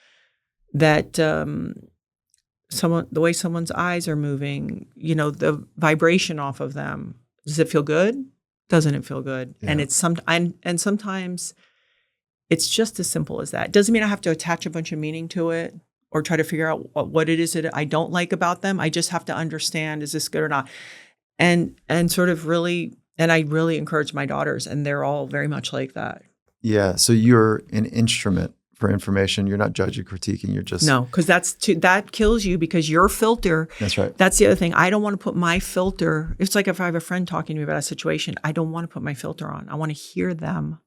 that the way someone's eyes are moving, the vibration off of them. Does it feel good? Doesn't it feel good? Yeah. And it's sometimes it's just as simple as that. Doesn't mean I have to attach a bunch of meaning to it or try to figure out what it is that I don't like about them. I just have to understand, is this good or not? And sort of really, and I really encourage my daughters, and they're all very much like that. Yeah. So you're an instrument for information. You're not judging, critiquing. You're just No, because that kills you, because your filter. That's right. That's the other thing. I don't want to put my filter. It's like if I have a friend talking to me about a situation, I don't want to put my filter on. I want to hear them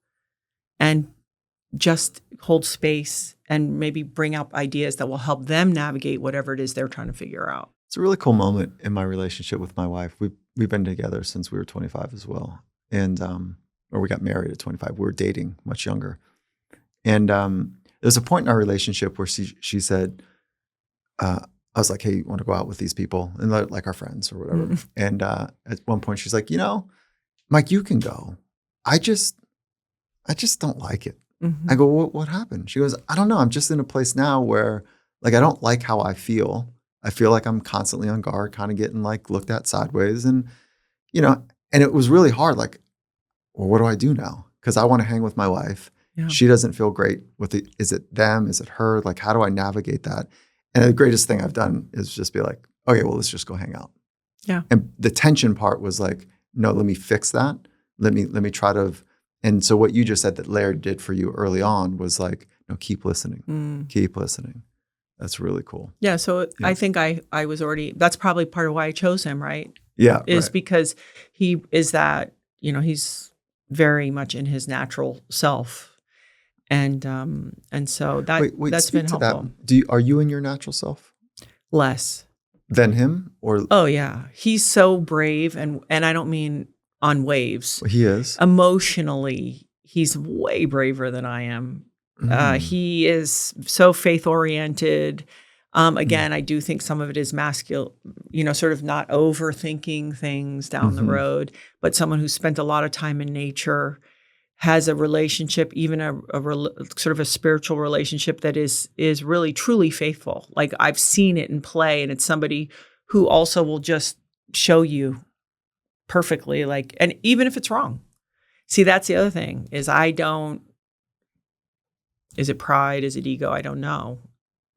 and just hold space and maybe bring up ideas that will help them navigate whatever it is they're trying to figure out. It's a really cool moment in my relationship with my wife. We've been together since we were 25 as well, and or we got married at 25. We were dating much younger, and there's a point in our relationship where she said, I was like, "Hey, you want to go out with these people?" And like our friends or whatever. Mm-hmm. And at one point, she's like, Mike, you can go. I just don't like it. Mm-hmm. I go, what happened? She goes, I don't know. I'm just in a place now where I don't like how I feel. I feel like I'm constantly on guard, kind of getting looked at sideways. And, and it was really hard. Well, what do I do now? Because I want to hang with my wife. Yeah. She doesn't feel great with it. Is it them? Is it her? How do I navigate that? And the greatest thing I've done is just be like, okay, well, let's just go hang out. Yeah. And the tension part was no, let me fix that. Let me try to. And so what you just said that Laird did for you early on was no, keep listening. Keep listening. That's really cool. Yeah. So I think I was already, that's probably part of why I chose him, right? Yeah. Is right. because he is that, he's very much in his natural self. And so that's been helpful. Are you in your natural self? Less. Than him? Or Oh yeah. He's so brave, and I don't mean on waves. He is. Emotionally, he's way braver than I am. He is so faith-oriented. Again, I do think some of it is masculine, sort of not overthinking things down the road, but someone who's spent a lot of time in nature, has a relationship, even sort of a spiritual relationship that is really truly faithful. I've seen it in play, and it's somebody who also will just show you perfectly, and even if it's wrong. See, that's the other thing is is it pride? Is it ego? I don't know.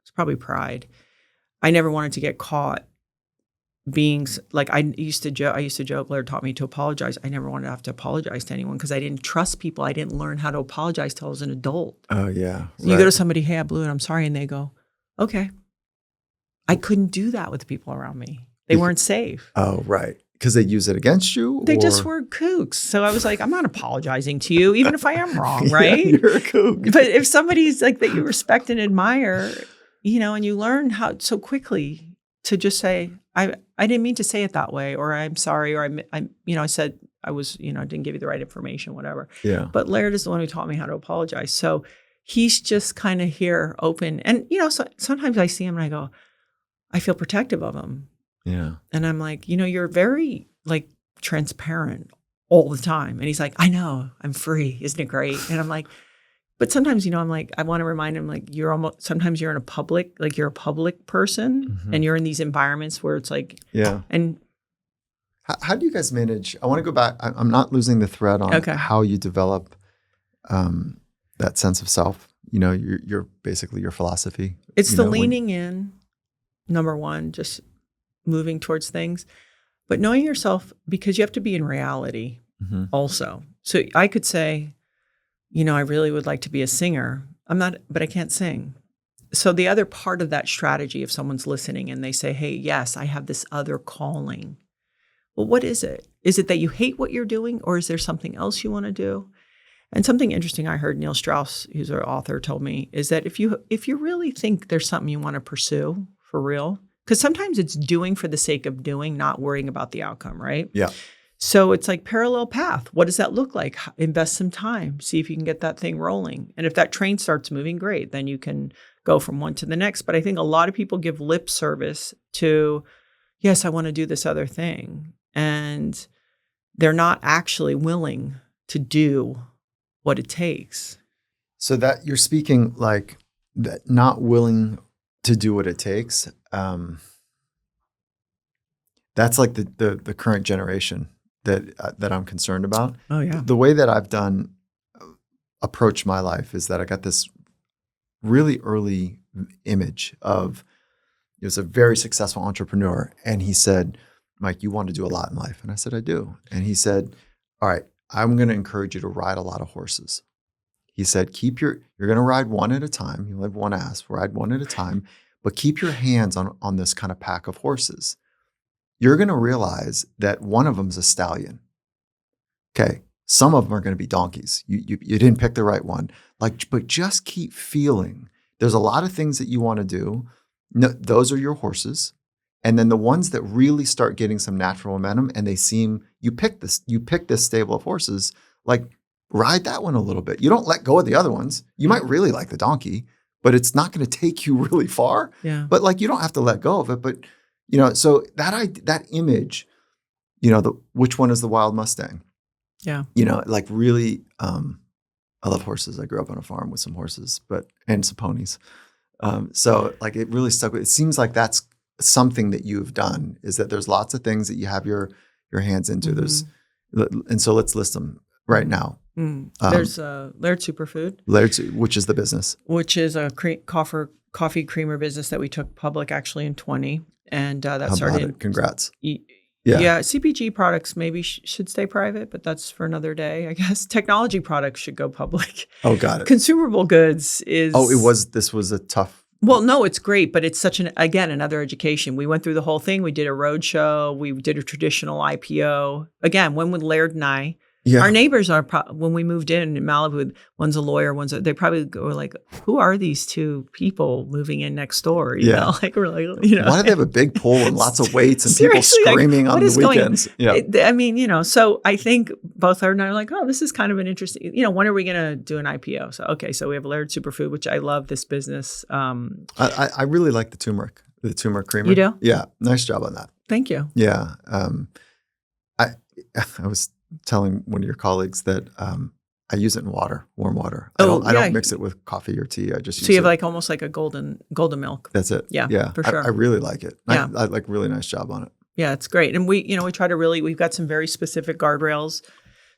It's probably pride. I never wanted to get caught being I used to joke, Laird taught me to apologize. I never wanted to have to apologize to anyone because I didn't trust people. I didn't learn how to apologize till I was an adult. Oh yeah. So you go to somebody, hey, I blew it, I'm sorry. And they go, okay. I couldn't do that with the people around me. They weren't safe. Oh, right. Because they use it against you? They just were kooks. So I was like, I'm not apologizing to you, even if I am wrong, right? Yeah, you're a kook. But if somebody's that you respect and admire, and you learn how so quickly to just say, I didn't mean to say it that way, or I'm sorry, or I said I was, didn't give you the right information, whatever. Yeah. But Laird is the one who taught me how to apologize. So he's just kind of here open. And, so sometimes I see him and I go, I feel protective of him. Yeah. And I'm like, you're very transparent all the time. And he's like, I know, I'm free. Isn't it great? And I'm like, but sometimes, I'm like, I want to remind him, sometimes you're in a public, you're a public person and you're in these environments where it's yeah. And how do you guys manage? I want to go back. I'm not losing the thread on how you develop that sense of self. You're basically your philosophy. It's the leaning in, number one, just moving towards things, but knowing yourself, because you have to be in reality also. So I could say, I really would like to be a singer. I'm not, but I can't sing. So the other part of that strategy, if someone's listening and they say, hey, yes, I have this other calling. Well, what is it? Is it that you hate what you're doing, or is there something else you want to do? And something interesting I heard Neil Strauss, who's our author, told me is that if you really think there's something you want to pursue for real, because sometimes it's doing for the sake of doing, not worrying about the outcome, right? Yeah. So it's parallel path. What does that look like? Invest some time, see if you can get that thing rolling. And if that train starts moving, great, then you can go from one to the next. But I think a lot of people give lip service to, yes, I want to do this other thing. And they're not actually willing to do what it takes. So that you're speaking that not willing to do what it takes. That's like the current generation that I'm concerned about. Oh yeah. The way that I've approached my life is that I got this really early image of, he was a very successful entrepreneur. And he said, Mike, you want to do a lot in life. And I said, I do. And he said, all right, I'm going to encourage you to ride a lot of horses. He said, you're going to ride one at a time. You have one ass, ride one at a time, but keep your hands on this kind of pack of horses. You're going to realize that one of them is a stallion. Okay. Some of them are going to be donkeys. You didn't pick the right one. But just keep feeling. There's a lot of things that you want to do. No, those are your horses. And then the ones that really start getting some natural momentum and you pick this stable of horses, like ride that one a little bit. You don't let go of the other ones. You might really like the donkey, but it's not going to take you really far. Yeah. But like, you don't have to let go of it. But, so that image, which one is the wild Mustang? Yeah. Like really, I love horses. I grew up on a farm with some horses, and some ponies. So like it really stuck with, it seems like that's something that you've done, is that there's lots of things that you have your hands into. Mm-hmm. And so let's list them right now. There's Laird Superfood. Which is the business. Which is a coffee creamer business that we took public actually in 20. And that started. Congrats. Yeah. CPG products maybe should stay private, but that's for another day, I guess. Technology products should go public. Oh, got it. Consumable goods is. Oh, this was a tough. Well, no, it's great, but it's another education. We went through the whole thing. We did a road show. We did a traditional IPO. Again, when with Laird and I. Yeah. Our neighbors are, when we moved in Malibu, one's a lawyer, they probably go like, who are these two people moving in next door? You know, like we're like, Why do they have a big pool and lots of weights and people screaming on the weekends? I mean, so I think both Laird and I are like, oh, this is kind of an interesting, when are we going to do an IPO? So, okay. So we have Laird Superfood, which I love this business. I really like the turmeric creamer. You do? Yeah. Nice job on that. Thank you. Yeah. I was telling one of your colleagues that I use it in warm water. I don't mix it with coffee or tea. I just use it. So you have like almost like a golden milk. That's it. Yeah, for sure. I really like it. Yeah. I like really nice job on it. Yeah, it's great. And we try to we've got some very specific guardrails.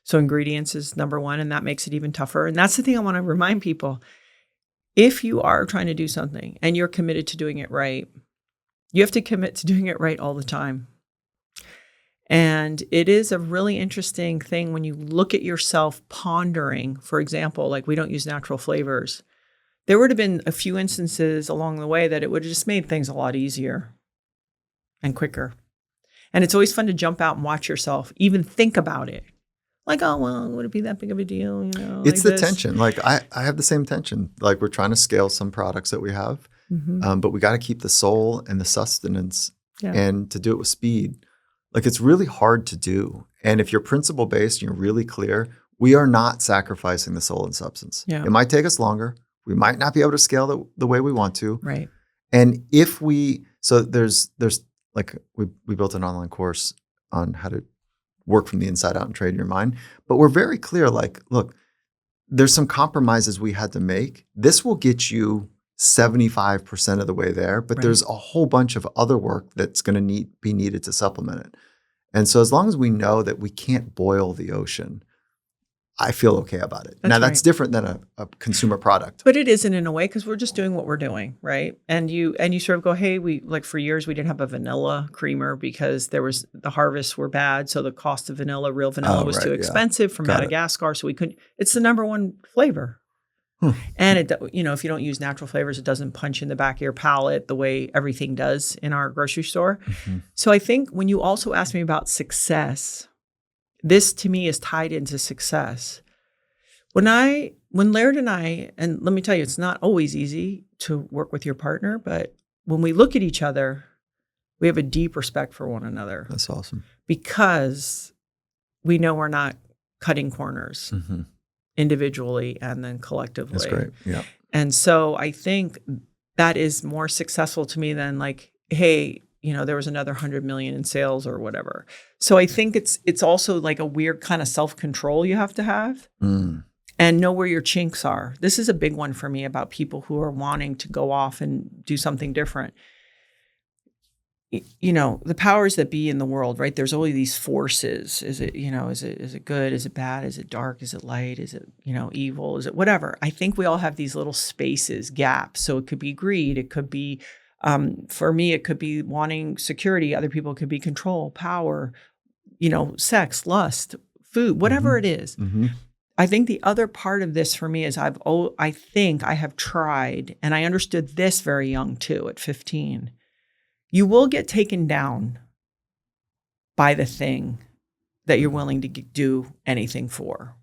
So ingredients is number one, and that makes it even tougher. And that's the thing I want to remind people. If you are trying to do something and you're committed to doing it right, you have to commit to doing it right all the time. And it is a really interesting thing when you look at yourself pondering, for example, like we don't use natural flavors. There would have been a few instances along the way that it would have just made things a lot easier and quicker. And it's always fun to jump out and watch yourself, even think about it. Like, oh, well, would it be that big of a deal? It's the tension. Like I have the same tension. Like we're trying to scale some products that we have, but we got to keep the soul and the sustenance and to do it with speed. Like it's really hard to do. And if you're principle based and you're really clear, we are not sacrificing the soul and substance. Yeah. It might take us longer. We might not be able to scale the way we want to. Right. And so there's like we built an online course on how to work from the inside out and trade your mind. But we're very clear, like, look, there's some compromises we had to make. This will get you 75% of the way there, but there's a whole bunch of other work that's going to be needed to supplement it. And so as long as we know that we can't boil the ocean, I feel okay about it. That's different than a consumer product. But it isn't in a way, because we're just doing what we're doing, right? And you sort of go, hey, for years we didn't have a vanilla creamer because the harvests were bad. So the cost of real vanilla was too expensive from Madagascar. So we couldn't, it's the number one flavor. And if you don't use natural flavors, it doesn't punch in the back of your palate the way everything does in our grocery store. Mm-hmm. So I think when you also ask me about success, this to me is tied into success. When Laird and let me tell you, it's not always easy to work with your partner, but when we look at each other, we have a deep respect for one another. That's awesome. Because we know we're not cutting corners. Mm-hmm. Individually and then collectively. That's great. Yeah. And so I think that is more successful to me than like, hey, there was another 100 million in sales or whatever. So I think it's also like a weird kind of self-control you have to have. and know where your chinks are. This is a big one for me about people who are wanting to go off and do something different. You know, the powers that be in the world, right? There's always these forces. Is it, is it good? Is it bad? Is it dark? Is it light? Is it, evil? Is it whatever? I think we all have these little spaces, gaps. So it could be greed. It could be, for me, it could be wanting security. Other people could be control, power, sex, lust, food, whatever it is. Mm-hmm. I think the other part of this for me is I think I have tried, and I understood this very young too, at 15. You will get taken down by the thing that you're willing to do anything for.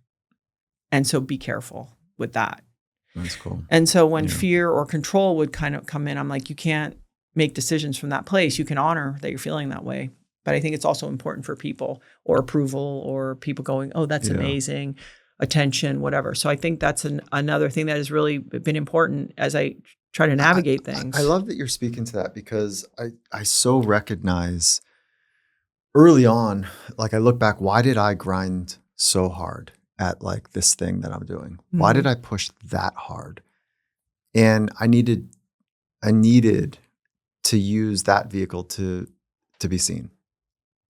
And so be careful with that. That's cool. And so when fear or control would kind of come in, I'm like, you can't make decisions from that place. You can honor that you're feeling that way. But I think it's also important for people or approval or people going, oh, that's amazing, attention, whatever. So I think that's another thing that has really been important as I try to navigate things. I love that you're speaking to that because I so recognize early on, like I look back, why did I grind so hard at like this thing that I'm doing? Mm-hmm. Why did I push that hard? And I needed to use that vehicle to be seen.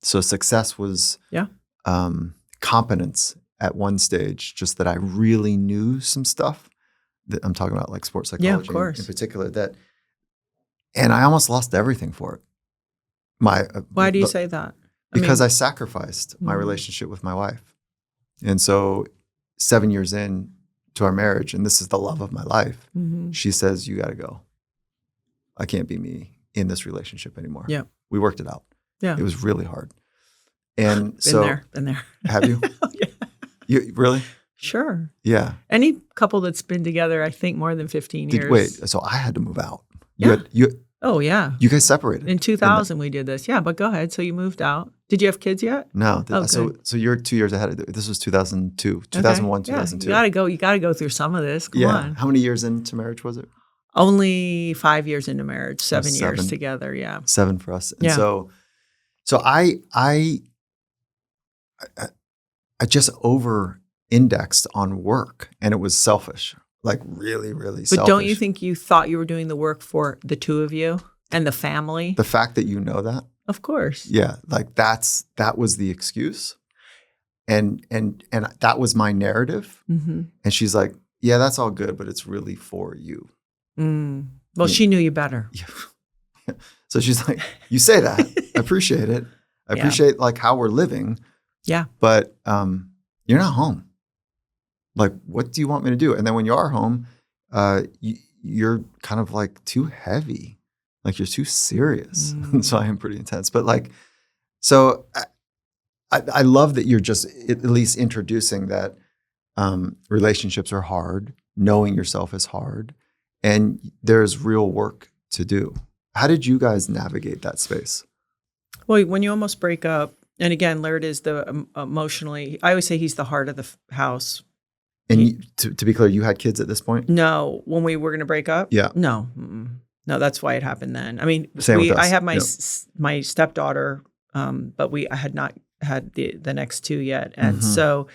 So success was competence at one stage, just that I really knew some stuff. I'm talking about like sports psychology in particular, and I almost lost everything for it. Why do you say that? Because I sacrificed my relationship with my wife. And so 7 years in to our marriage, and this is the love of my life, she says, you got to go. I can't be me in this relationship anymore. Yeah. We worked it out. Yeah. It was really hard. And been there. Have you? Yeah. You really? Sure. Yeah. Any couple that's been together, I think, more than 15 years. Wait, so I had to move out. Oh, yeah. You guys separated. In 2000, we did this. Yeah, but go ahead. So you moved out. Did you have kids yet? No. So you're 2 years ahead. This was 2002, 2001, okay. 2002. You gotta go through some of this. Come on. How many years into marriage was it? Only 5 years into marriage, 7 years together. Yeah. 7 for us. And so I just over-indexed on work, and it was selfish, like really, really selfish. But don't you think you thought you were doing the work for the two of you and the family? The fact that you know that? Of course. Yeah, like that was the excuse, and that was my narrative. Mm-hmm. And she's like, "Yeah, that's all good, but it's really for you." Well, she knew you better. Yeah. So she's like, "You say that, I appreciate it. I appreciate like how we're living. Yeah, but you're not home. Like, what do you want me to do?" And then when you are home, you're kind of like too heavy. Like you're too serious. So I am pretty intense. But like, so I love that you're just at least introducing that relationships are hard. Knowing yourself is hard. And there's real work to do. How did you guys navigate that space? Well, when you almost break up, and again, Laird is the emotionally, I always say he's the heart of the house. And to be clear, you had kids at this point? No, when we were going to break up? Yeah. No. No, that's why it happened then. I mean, Same with us. I have my stepdaughter, but I had not had the next two yet. And so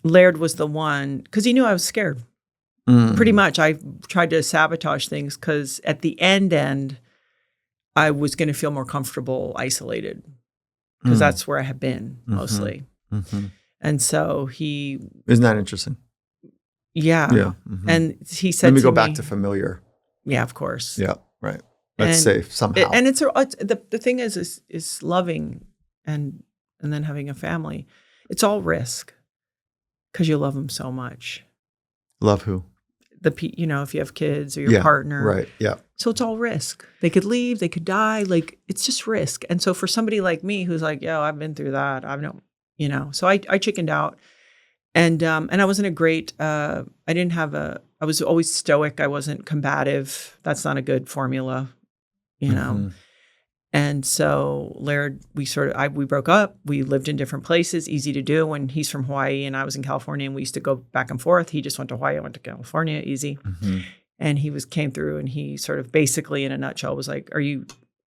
Laird was the one, because he knew I was scared. Pretty much. I tried to sabotage things because at the end, I was going to feel more comfortable isolated because that's where I had been mostly. And so Isn't that interesting? Yeah. Yeah. And he said Let me to go back to familiar. Yeah, of course. Yeah, right. That's safe somehow. And it's the thing is loving and then having a family. It's all risk because you love them so much. Love who? If you have kids or your partner. Right. Yeah. So it's all risk. They could leave, they could die. Like it's just risk. And so for somebody like me who's like, yo, I've been through that. So I chickened out. And I wasn't a great, I was always stoic. I wasn't combative. That's not a good formula, And so Laird, we broke up. We lived in different places, easy to do when he's from Hawaii and I was in California and we used to go back and forth. He just went to Hawaii, I went to California, easy. And he came through and he sort of basically in a nutshell was like, are you,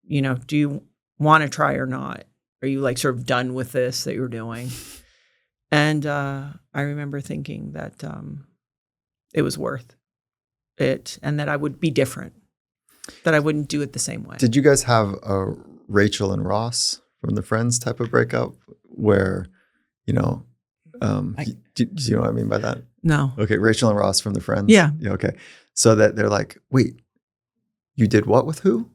do you want to try or not? Are you like sort of done with this that you're doing? And I remember thinking that it was worth it and that I would be different, that I wouldn't do it the same way. Did you guys have a Rachel and Ross from the Friends type of breakup where, you know, do you know what I mean by that? No. Okay, Rachel and Ross from the Friends? Yeah. Okay. So that they're like, wait, you did what with who?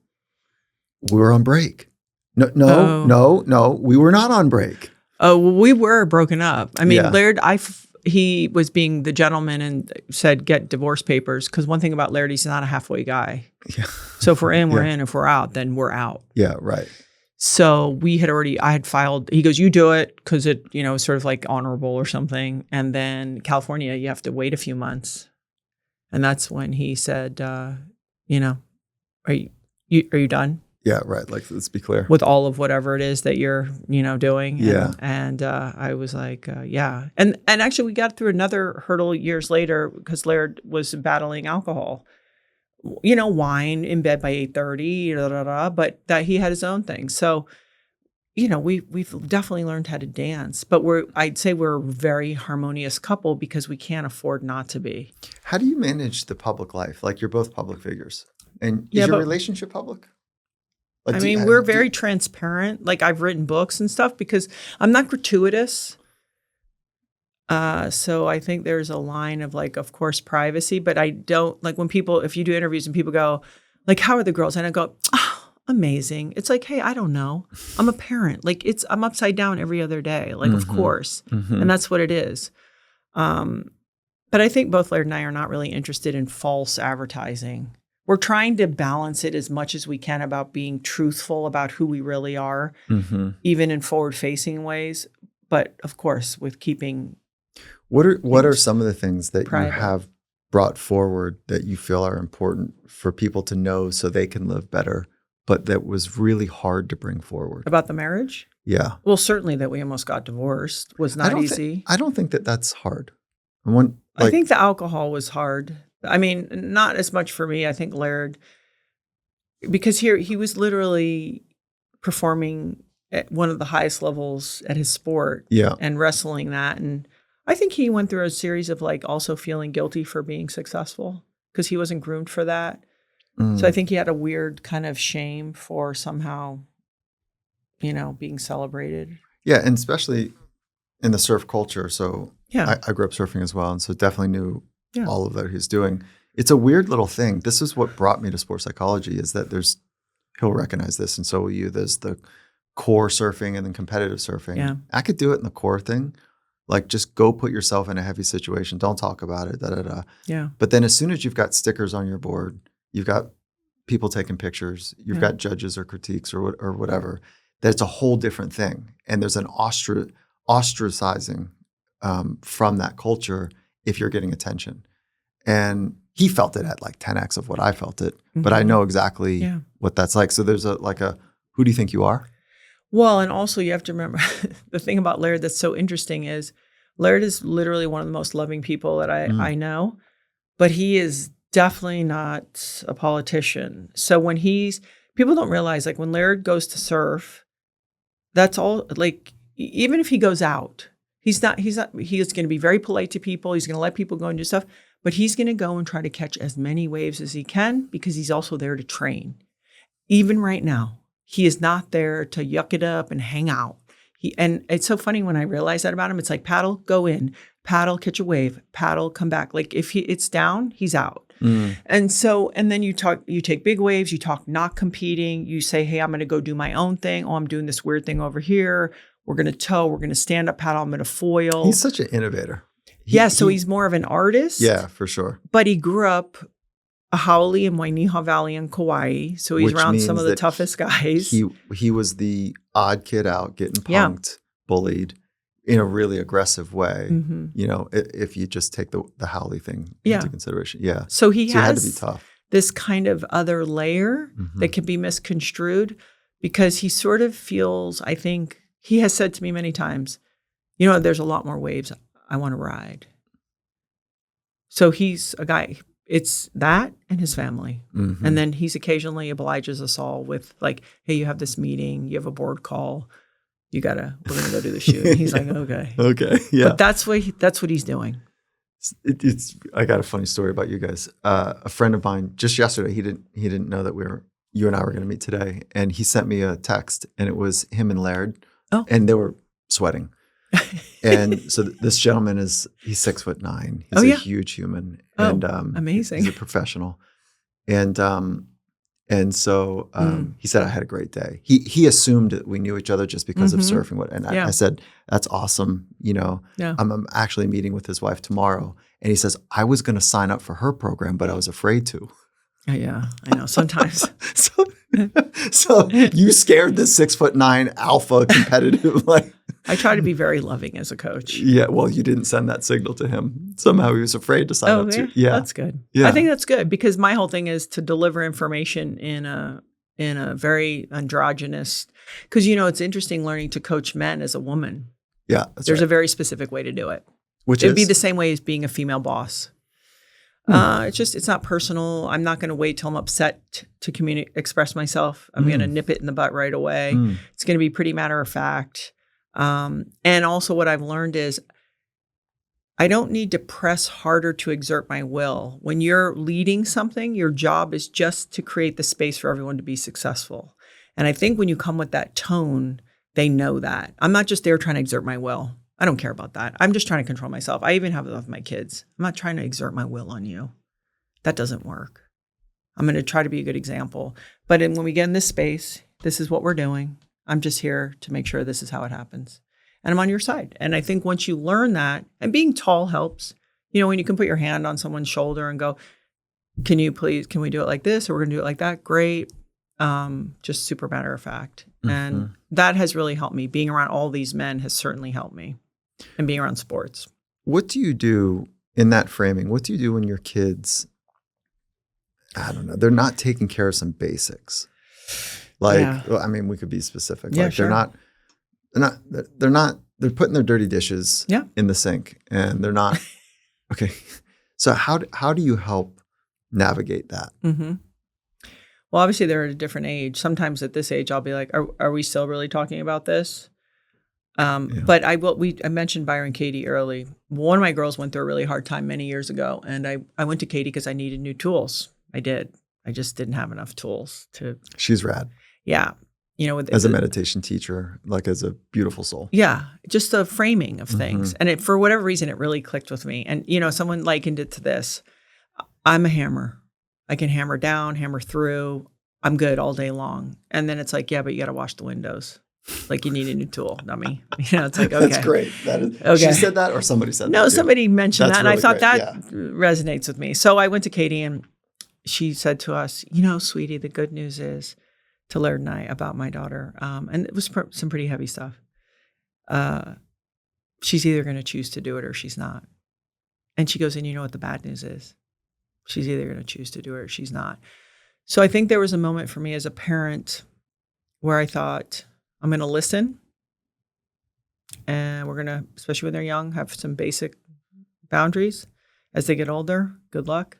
We were on break. No, we were not on break. Oh, well, we were broken up. I mean, Yeah. Laird, he was being the gentleman and said, get divorce papers. Because one thing about Laird, he's not a halfway guy. Yeah. So if we're in, we're Yeah. in. If we're out, then we're out. Yeah, right. So I had filed, he goes, you do it because it, is sort of like honorable or something. And then California, you have to wait a few months. And that's when he said, are you done? Yeah, right. Like, let's be clear. With all of whatever it is that you're, doing. Yeah. And I was like, yeah. And actually we got through another hurdle years later because Laird was battling alcohol. Wine in bed by 8:30, but that he had his own thing. So, we've definitely learned how to dance, but I'd say we're a very harmonious couple because we can't afford not to be. How do you manage the public life? Like, you're both public figures. And is your relationship public? Like, we're very transparent. Like, I've written books and stuff because I'm not gratuitous. So I think there's a line of like, of course, privacy, but I don't like when if you do interviews and people go like, how are the girls? And I go, oh, amazing. It's like, hey, I don't know. I'm a parent. Like I'm upside down every other day. Like, of course. Mm-hmm. And that's what it is. But I think both Laird and I are not really interested in false advertising. We're trying to balance it as much as we can about being truthful about who we really are, even in forward-facing ways. But of course, with keeping what are some of the things that private. You have brought forward that you feel are important for people to know so they can live better, but that was really hard to bring forward? About the marriage? Yeah. Well, certainly that we almost got divorced was not easy. I don't think that that's hard. I think the alcohol was hard. I mean, not as much for me. I think Laird, because he was literally performing at one of the highest levels at his sport, and wrestling that. And I think he went through a series of like also feeling guilty for being successful because he wasn't groomed for that. So I think he had a weird kind of shame for somehow, being celebrated. Yeah, and especially in the surf culture. So I grew up surfing as well, and so definitely knew all of that he's doing. It's a weird little thing. This is what brought me to sports psychology, is that he'll recognize this, and so will you. There's the core surfing and then competitive surfing. Yeah. I could do it in the core thing. Like, just go put yourself in a heavy situation. Don't talk about it, Yeah. But then as soon as you've got stickers on your board, you've got people taking pictures, you've got judges or critiques or whatever, that's a whole different thing. And there's an ostracizing from that culture if you're getting attention. And he felt it at like 10x of what I felt it, but I know exactly what that's like. So there's who do you think you are? Well, and also you have to remember the thing about Laird that's so interesting is Laird is literally one of the most loving people that I know, but he is definitely not a politician. So when people don't realize, like, when Laird goes to surf, that's all, like, even if he goes out, he is going to be very polite to people. He's going to let people go and do stuff, but he's going to go and try to catch as many waves as he can because he's also there to train. Even right now, he is not there to yuck it up and hang out. And it's so funny when I realize that about him. It's like, paddle, go in, paddle, catch a wave, paddle, come back. Like, if it's down, he's out. And then you take big waves, you talk not competing, you say, hey, I'm going to go do my own thing. Oh, I'm doing this weird thing over here. We're going to tow, we're going to stand up paddle, I'm going to foil. He's such an innovator. So he's more of an artist. Yeah, for sure. But he grew up a haole in Wainiha Valley in Kauai. So he's around some of the toughest guys. He was the odd kid out getting punked, bullied in a really aggressive way, if you just take the haole thing into consideration. Yeah. So he had to be tough. This kind of other layer that can be misconstrued because he sort of feels, I think, he has said to me many times, there's a lot more waves I want to ride. So he's a guy, it's that and his family. And then he's occasionally obliges us all with like, hey, you have this meeting, you have a board call, we're going to go do the shoot. And he's like, okay. Okay. Yeah. But that's what he's doing. I got a funny story about you guys. A friend of mine just yesterday, he didn't know that you and I were going to meet today. And he sent me a text and it was him and Laird and they were sweating. And so this gentleman he's 6'9". He's a huge human. And amazing. He's a professional. And so he said I had a great day. He assumed that we knew each other just because of surfing. And I said, that's awesome. You know, I'm actually meeting with his wife tomorrow. And he says, I was going to sign up for her program, but I was afraid to. Yeah, I know. Sometimes. so you scared this 6'9" alpha competitive like. I try to be very loving as a coach. Yeah, well, you didn't send that signal to him. Somehow he was afraid to sign up to. Yeah, that's good. Yeah. I think that's good because my whole thing is to deliver information in a very androgynous. Because it's interesting learning to coach men as a woman. Yeah, there's a very specific way to do it. It'd be the same way as being a female boss. It's not personal. I'm not going to wait till I'm upset to express myself. I'm going to nip it in the butt right away. It's going to be pretty matter of fact. And also what I've learned is I don't need to press harder to exert my will. When you're leading something, your job is just to create the space for everyone to be successful. And I think when you come with that tone, they know that. I'm not just there trying to exert my will. I don't care about that. I'm just trying to control myself. I even have it with my kids. I'm not trying to exert my will on you. That doesn't work. I'm going to try to be a good example. But when we get in this space, this is what we're doing. I'm just here to make sure this is how it happens. And I'm on your side. And I think once you learn that, and being tall helps, when you can put your hand on someone's shoulder and go, can we do it like this? Or we're going to do it like that? Great. Just super matter of fact. And that has really helped me. Being around all these men has certainly helped me. And being around sports. What do you do in that framing? What do you do when your kids, I don't know, they're not taking care of some basics? Like, well, I mean, we could be specific. Yeah, like sure. They're putting their dirty dishes in the sink and they're not, okay. So how do you help navigate that? Well, obviously they're at a different age. Sometimes at this age, I'll be like, are we still really talking about this? But I mentioned Byron Katie early. One of my girls went through a really hard time many years ago. And I went to Katie because I needed new tools. I did. I just didn't have enough tools to. She's rad. Yeah. As a meditation teacher, like as a beautiful soul. Yeah. Just the framing of things. And for whatever reason, it really clicked with me. And, someone likened it to this. I'm a hammer. I can hammer down, hammer through. I'm good all day long. And then it's like, yeah, but you got to wash the windows. Like you need a new tool, dummy. It's like, okay. That's great. That is, okay. She said that or somebody said that? No, somebody mentioned that. And really I thought great. that resonates with me. So I went to Katie and she said to us, sweetie, the good news is to Laird and I about my daughter. And it was some pretty heavy stuff. She's either going to choose to do it or she's not. And she goes, and you know what the bad news is? She's either going to choose to do it or she's not. So I think there was a moment for me as a parent where I thought, I'm going to listen, and we're going to, especially when they're young, have some basic boundaries. As they get older, good luck.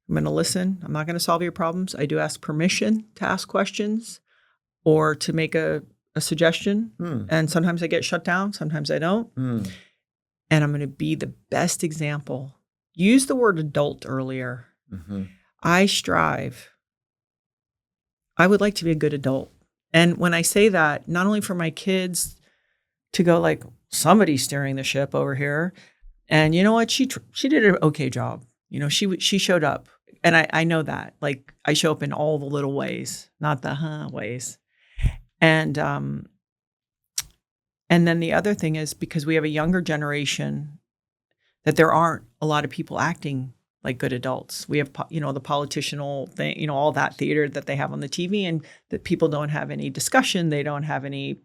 I'm going to listen. I'm not going to solve your problems. I do ask permission to ask questions or to make a suggestion. And sometimes I get shut down. Sometimes I don't. And I'm going to be the best example. Use the word adult earlier. I strive. I would like to be a good adult. And when I say that, not only for my kids to go like, somebody's steering the ship over here. And you know what? She did an okay job. She showed up. And I know that. Like, I show up in all the little ways, not the ways. And then the other thing is because we have a younger generation that there aren't a lot of people acting like good adults. We have, the politicial thing, all that theater that they have on the TV, and that people don't have any discussion. They don't have any,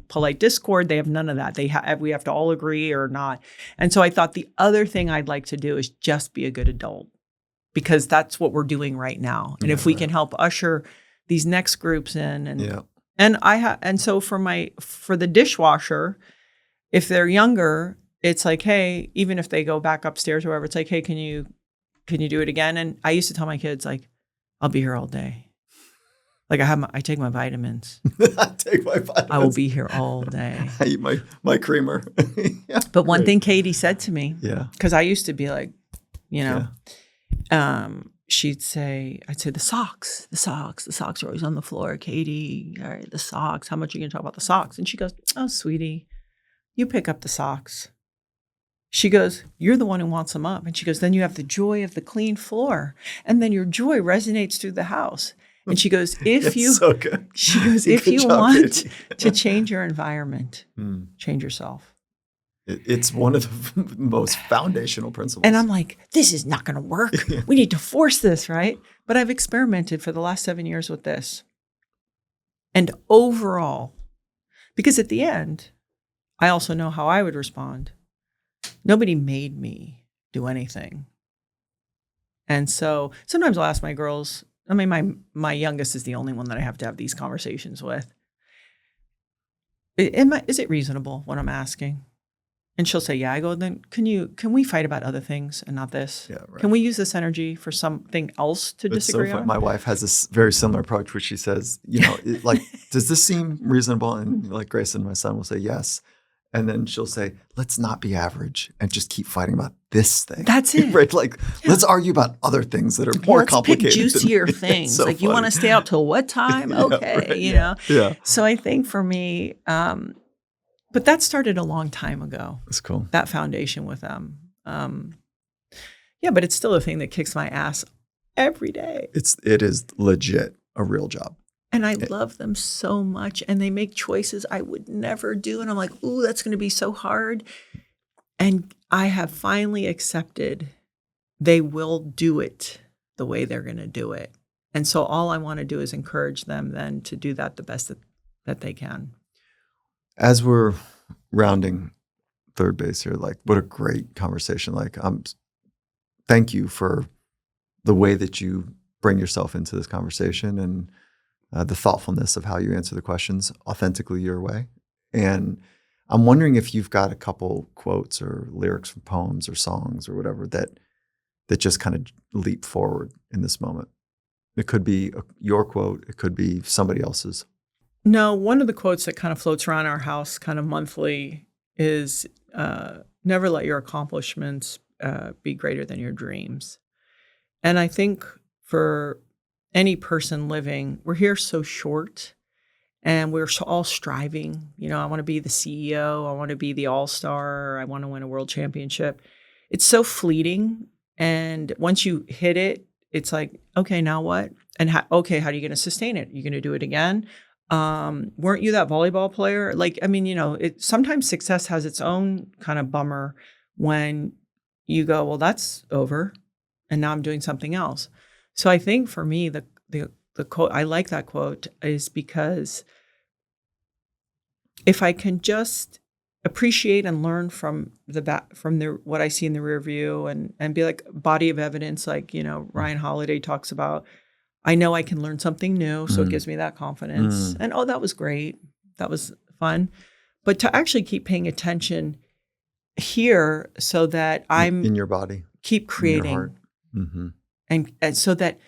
polite discord. They have none of that. We have to all agree or not. And so I thought the other thing I'd like to do is just be a good adult, because that's what we're doing right now. And if we can help usher these next groups in, and so for the dishwasher, if they're younger, it's like, hey, even if they go back upstairs or wherever, it's like, hey, can you do it again? And I used to tell my kids, like, I'll be here all day. Like I take my vitamins. I take my vitamins. I will be here all day. I eat my creamer. Yeah, But one great. thing Katie said to me, Yeah. because I used to be like, she'd say, I'd say, the socks are always on the floor. Katie, all right, the socks. How much are you going to talk about the socks? And she goes, oh, sweetie, you pick up the socks. She goes, you're the one who wants them up. And she goes, then you have the joy of the clean floor. And then your joy resonates through the house. And she goes, So good. She goes, if Good you job, want Katie. to change your environment, change yourself. It's one of the most foundational principles. And I'm like, this is not going to work. We need to force this, right? But I've experimented for the last 7 years with this. And overall, because at the end, I also know how I would respond. Nobody made me do anything. And so sometimes I'll ask my girls, I mean, my youngest is the only one that I have to have these conversations with. Is it reasonable what I'm asking? And she'll say, yeah. I go, then can we fight about other things and not this? Yeah, right. Can we use this energy for something else to disagree on? My wife has this very similar approach where she says, does this seem reasonable? And like Grace and my son will say yes. And then she'll say, let's not be average and just keep fighting about this thing. That's it. Right? Like, let's argue about other things that are more complicated. Pick juicier things. So like, you want to stay out till what time? Okay. Right, you know? Yeah. So I think for me, but that started a long time ago. That's cool. That foundation with them. But it's still a thing that kicks my ass every day. It is legit a real job. And I love them so much. And they make choices I would never do. And I'm like, ooh, that's going to be so hard. And I have finally accepted they will do it the way they're going to do it. And so all I want to do is encourage them then to do that the best that they can. As we're rounding third base here, like, what a great conversation. Like, thank you for the way that you bring yourself into this conversation and the thoughtfulness of how you answer the questions authentically your way. And I'm wondering if you've got a couple quotes or lyrics from poems or songs or whatever that just kind of leap forward in this moment. It could be your quote. It could be somebody else's. No, one of the quotes that kind of floats around our house kind of monthly is never let your accomplishments be greater than your dreams. And I think for any person living, we're here so short and we're all striving. I want to be the CEO. I want to be the all-star. I want to win a world championship. It's so fleeting. And once you hit it, it's like, okay, now what? And how are you going to sustain it? You're going to do it again? Weren't you that volleyball player? Sometimes success has its own kind of bummer when you go, well, that's over. And now I'm doing something else. So I think for me, the quote, I like that quote, is because if I can just appreciate and learn from what I see in the rear view and be like body of evidence, like, Ryan Holiday talks about, I know I can learn something new. So it gives me that confidence. And, that was great. That was fun. But to actually keep paying attention here so that I'm in your body, keep creating. In your heart. Mm-hmm. And so that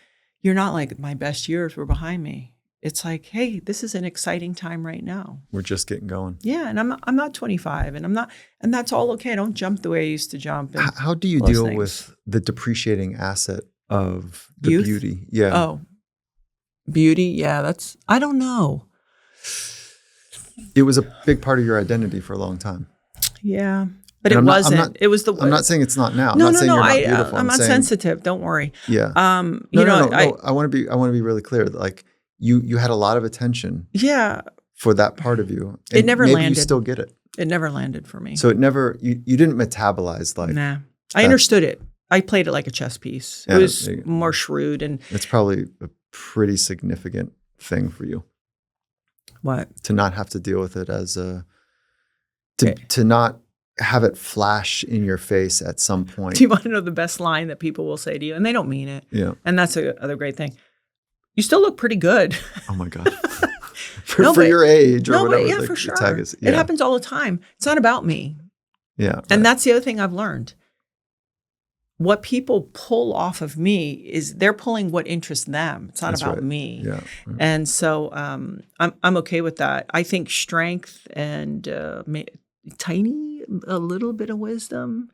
you're not like, my best years were behind me. It's like, hey, this is an exciting time right now. We're just getting going. Yeah, and I'm not 25, and that's all okay. I don't jump the way I used to jump. How do you deal with the depreciating asset of the youth? Beauty? Yeah. Oh, beauty. Yeah, I don't know. It was a big part of your identity for a long time. Yeah. But it wasn't. It was the. I'm not saying it's not now. No, I'm not saying you're not beautiful. I'm not sensitive. Don't worry. Yeah. No. I want to be really clear. Like you had a lot of attention. Yeah. For that part of you. And it never landed. You still get it. It never landed for me. So it never. You didn't metabolize like. Nah. I understood it. I played it like a chess piece. It was more shrewd and. It's probably a pretty significant thing for you. What? To not have to deal with it as a. To not have it flash in your face at some point. Do you want to know the best line that people will say to you? And they don't mean it. Yeah. And that's other great thing. You still look pretty good. Oh my God. for your age or whatever. Yeah, for sure. Tag is, yeah. It happens all the time. It's not about me. Yeah. And that's the other thing I've learned. what people pull off of me is they're pulling what interests them. It's not That's about right. me. Yeah. Right. And so I'm okay with that. I think strength and a little bit of wisdom,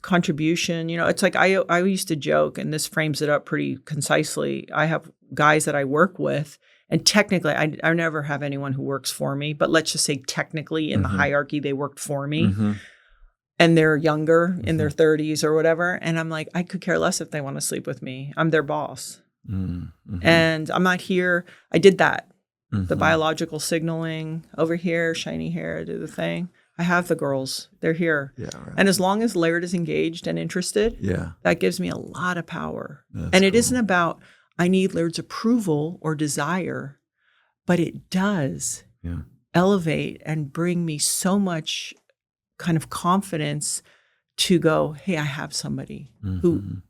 contribution. It's like I used to joke, and this frames it up pretty concisely. I have guys that I work with, and technically, I never have anyone who works for me. But let's just say technically, in the hierarchy, they worked for me. And they're younger in their 30s or whatever. And I'm like, I could care less if they want to sleep with me. I'm their boss. And I'm not here. I did that. The biological signaling over here, shiny hair, do the thing. I have the girls. They're here. Yeah, right. And as long as Laird is engaged and interested, that gives me a lot of power. That's it cool. isn't about, I need Laird's approval or desire, but it does elevate and bring me so much kind of confidence to go, hey, I have somebody who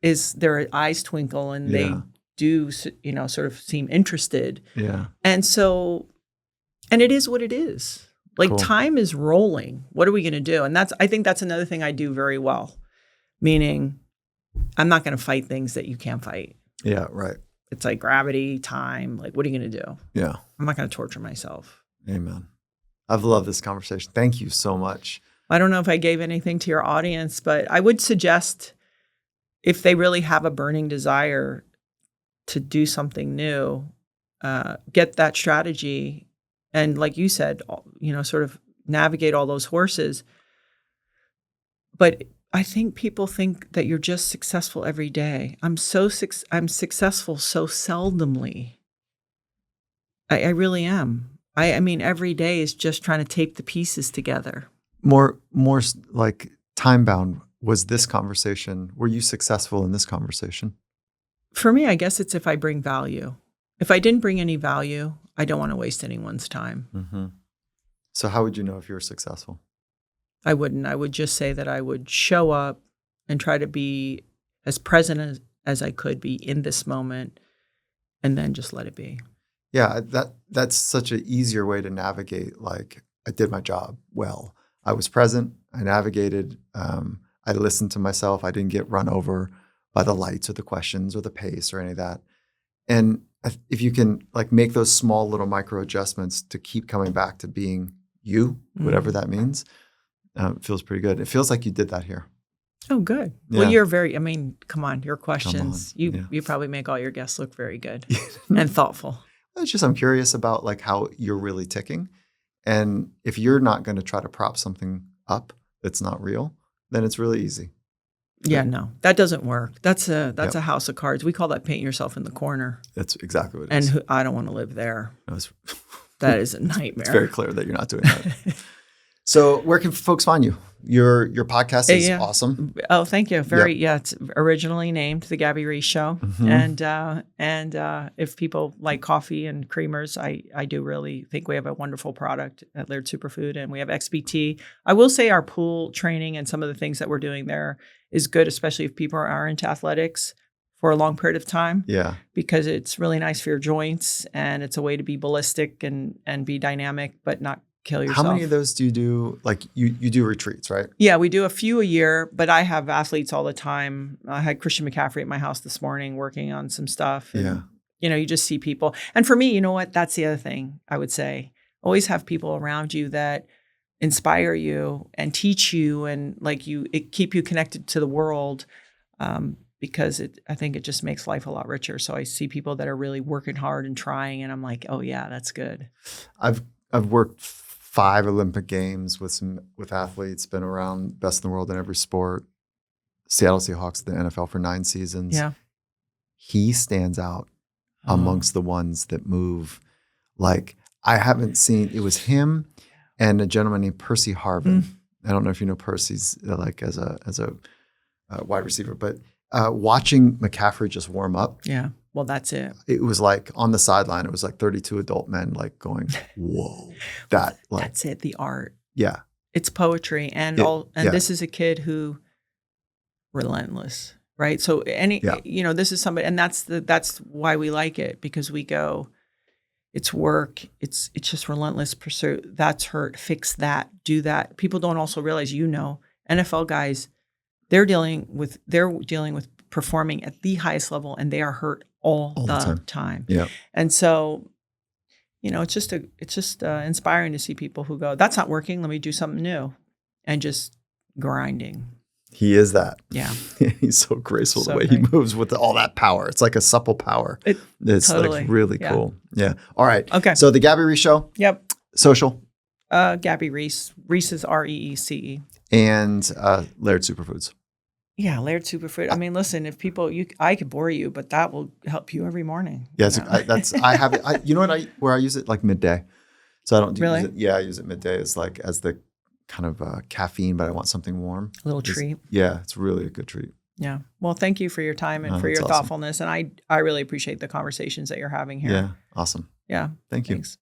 is, their eyes twinkle and they do, sort of seem interested. Yeah. And so, and it is what it is. Like Cool. Time is rolling. What are we going to do? And I think that's another thing I do very well, meaning I'm not going to fight things that you can't fight. Yeah. Right. It's like gravity, time. Like, what are you going to do? Yeah. I'm not going to torture myself. Amen. I've loved this conversation. Thank you so much. I don't know if I gave anything to your audience, but I would suggest if they really have a burning desire to do something new, get that strategy. And like you said, sort of navigate all those horses. But I think people think that you're just successful every day. I'm successful so seldomly. I really am. I mean, every day is just trying to tape the pieces together. More like time bound. Was this conversation? Were you successful in this conversation? For me, I guess it's if I bring value. If I didn't bring any value, I don't want to waste anyone's time. So how would you know if you were successful? I wouldn't. I would just say that I would show up and try to be as present as I could be in this moment, and then just let it be. Yeah, that's such an easier way to navigate. Like, I did my job well. I was present. I navigated. I listened to myself. I didn't get run over by the lights or the questions or the pace or any of that. And if you can like make those small little micro adjustments to keep coming back to being you, whatever that means, it feels pretty good. It feels like you did that here. Oh, good. Yeah. Well, come on, your questions. You probably make all your guests look very good and thoughtful. It's just I'm curious about like how you're really ticking. And if you're not going to try to prop something up that's not real, then it's really easy. Yeah, no, that doesn't work. That's a house of cards. We call that painting yourself in the corner. That's exactly what it is. And I don't want to live there. No, that is a nightmare. It's very clear that you're not doing that. So where can folks find you? Your podcast is awesome. Oh, thank you. It's originally named The Gabby Reece Show. And if people like coffee and creamers, I do really think we have a wonderful product at Laird Superfood, and we have XBT. I will say our pool training and some of the things that we're doing there is good, especially if people are into athletics for a long period of time. Yeah. Because it's really nice for your joints, and it's a way to be ballistic and be dynamic, but not kill yourself. How many of those do you do? Like you do retreats, right? Yeah, we do a few a year, but I have athletes all the time. I had Christian McCaffrey at my house this morning working on some stuff. And, you just see people. And for me, you know what? That's the other thing I would say. Always have people around you that inspire you and teach you and keep you connected to the world, because I think it just makes life a lot richer. So I see people that are really working hard and trying, and I'm like, oh yeah, that's good. I've worked 5 Olympic Games with athletes, been around best in the world in every sport. Seattle Seahawks, the NFL for 9 seasons. Yeah. He stands out amongst the ones that move. Like I haven't seen, it was him and a gentleman named Percy Harvin. I don't know if you know Percy's like as a wide receiver, but watching McCaffrey just warm up. Yeah. Well, that's it. It was like on the sideline, it was like 32 adult men like going, whoa, that's it. The art. Yeah. It's poetry. And this is a kid who relentless, right? So this is somebody, and that's why we like it, because we go, it's work. It's just relentless pursuit. That's hurt. Fix that. Do that. People don't also realize, NFL guys they're dealing with performing at the highest level, and they are hurt all the time. Yeah. And so, it's just inspiring to see people who go, that's not working. Let me do something new, and just grinding. He is that. Yeah. He's so graceful So the way great. he moves with all that power. It's like a supple power. It's totally. like really cool. Yeah. All right. Okay. So the Gabby Reece Show. Yep. Social. Gabby Reece. Reece is REECE. And Laird Superfoods. Yeah, Laird Superfood. I mean, listen, if people, I could bore you, but that will help you every morning. Yeah, I have it. You know what where I use it, like midday. So I don't Really? use it. Yeah, I use it midday as the kind of caffeine, but I want something warm. A little treat. Yeah, it's really a good treat. Yeah. Well, thank you for your time and for your that's awesome. thoughtfulness. And I really appreciate the conversations that you're having here. Yeah, awesome. Yeah. Thank you. Thanks.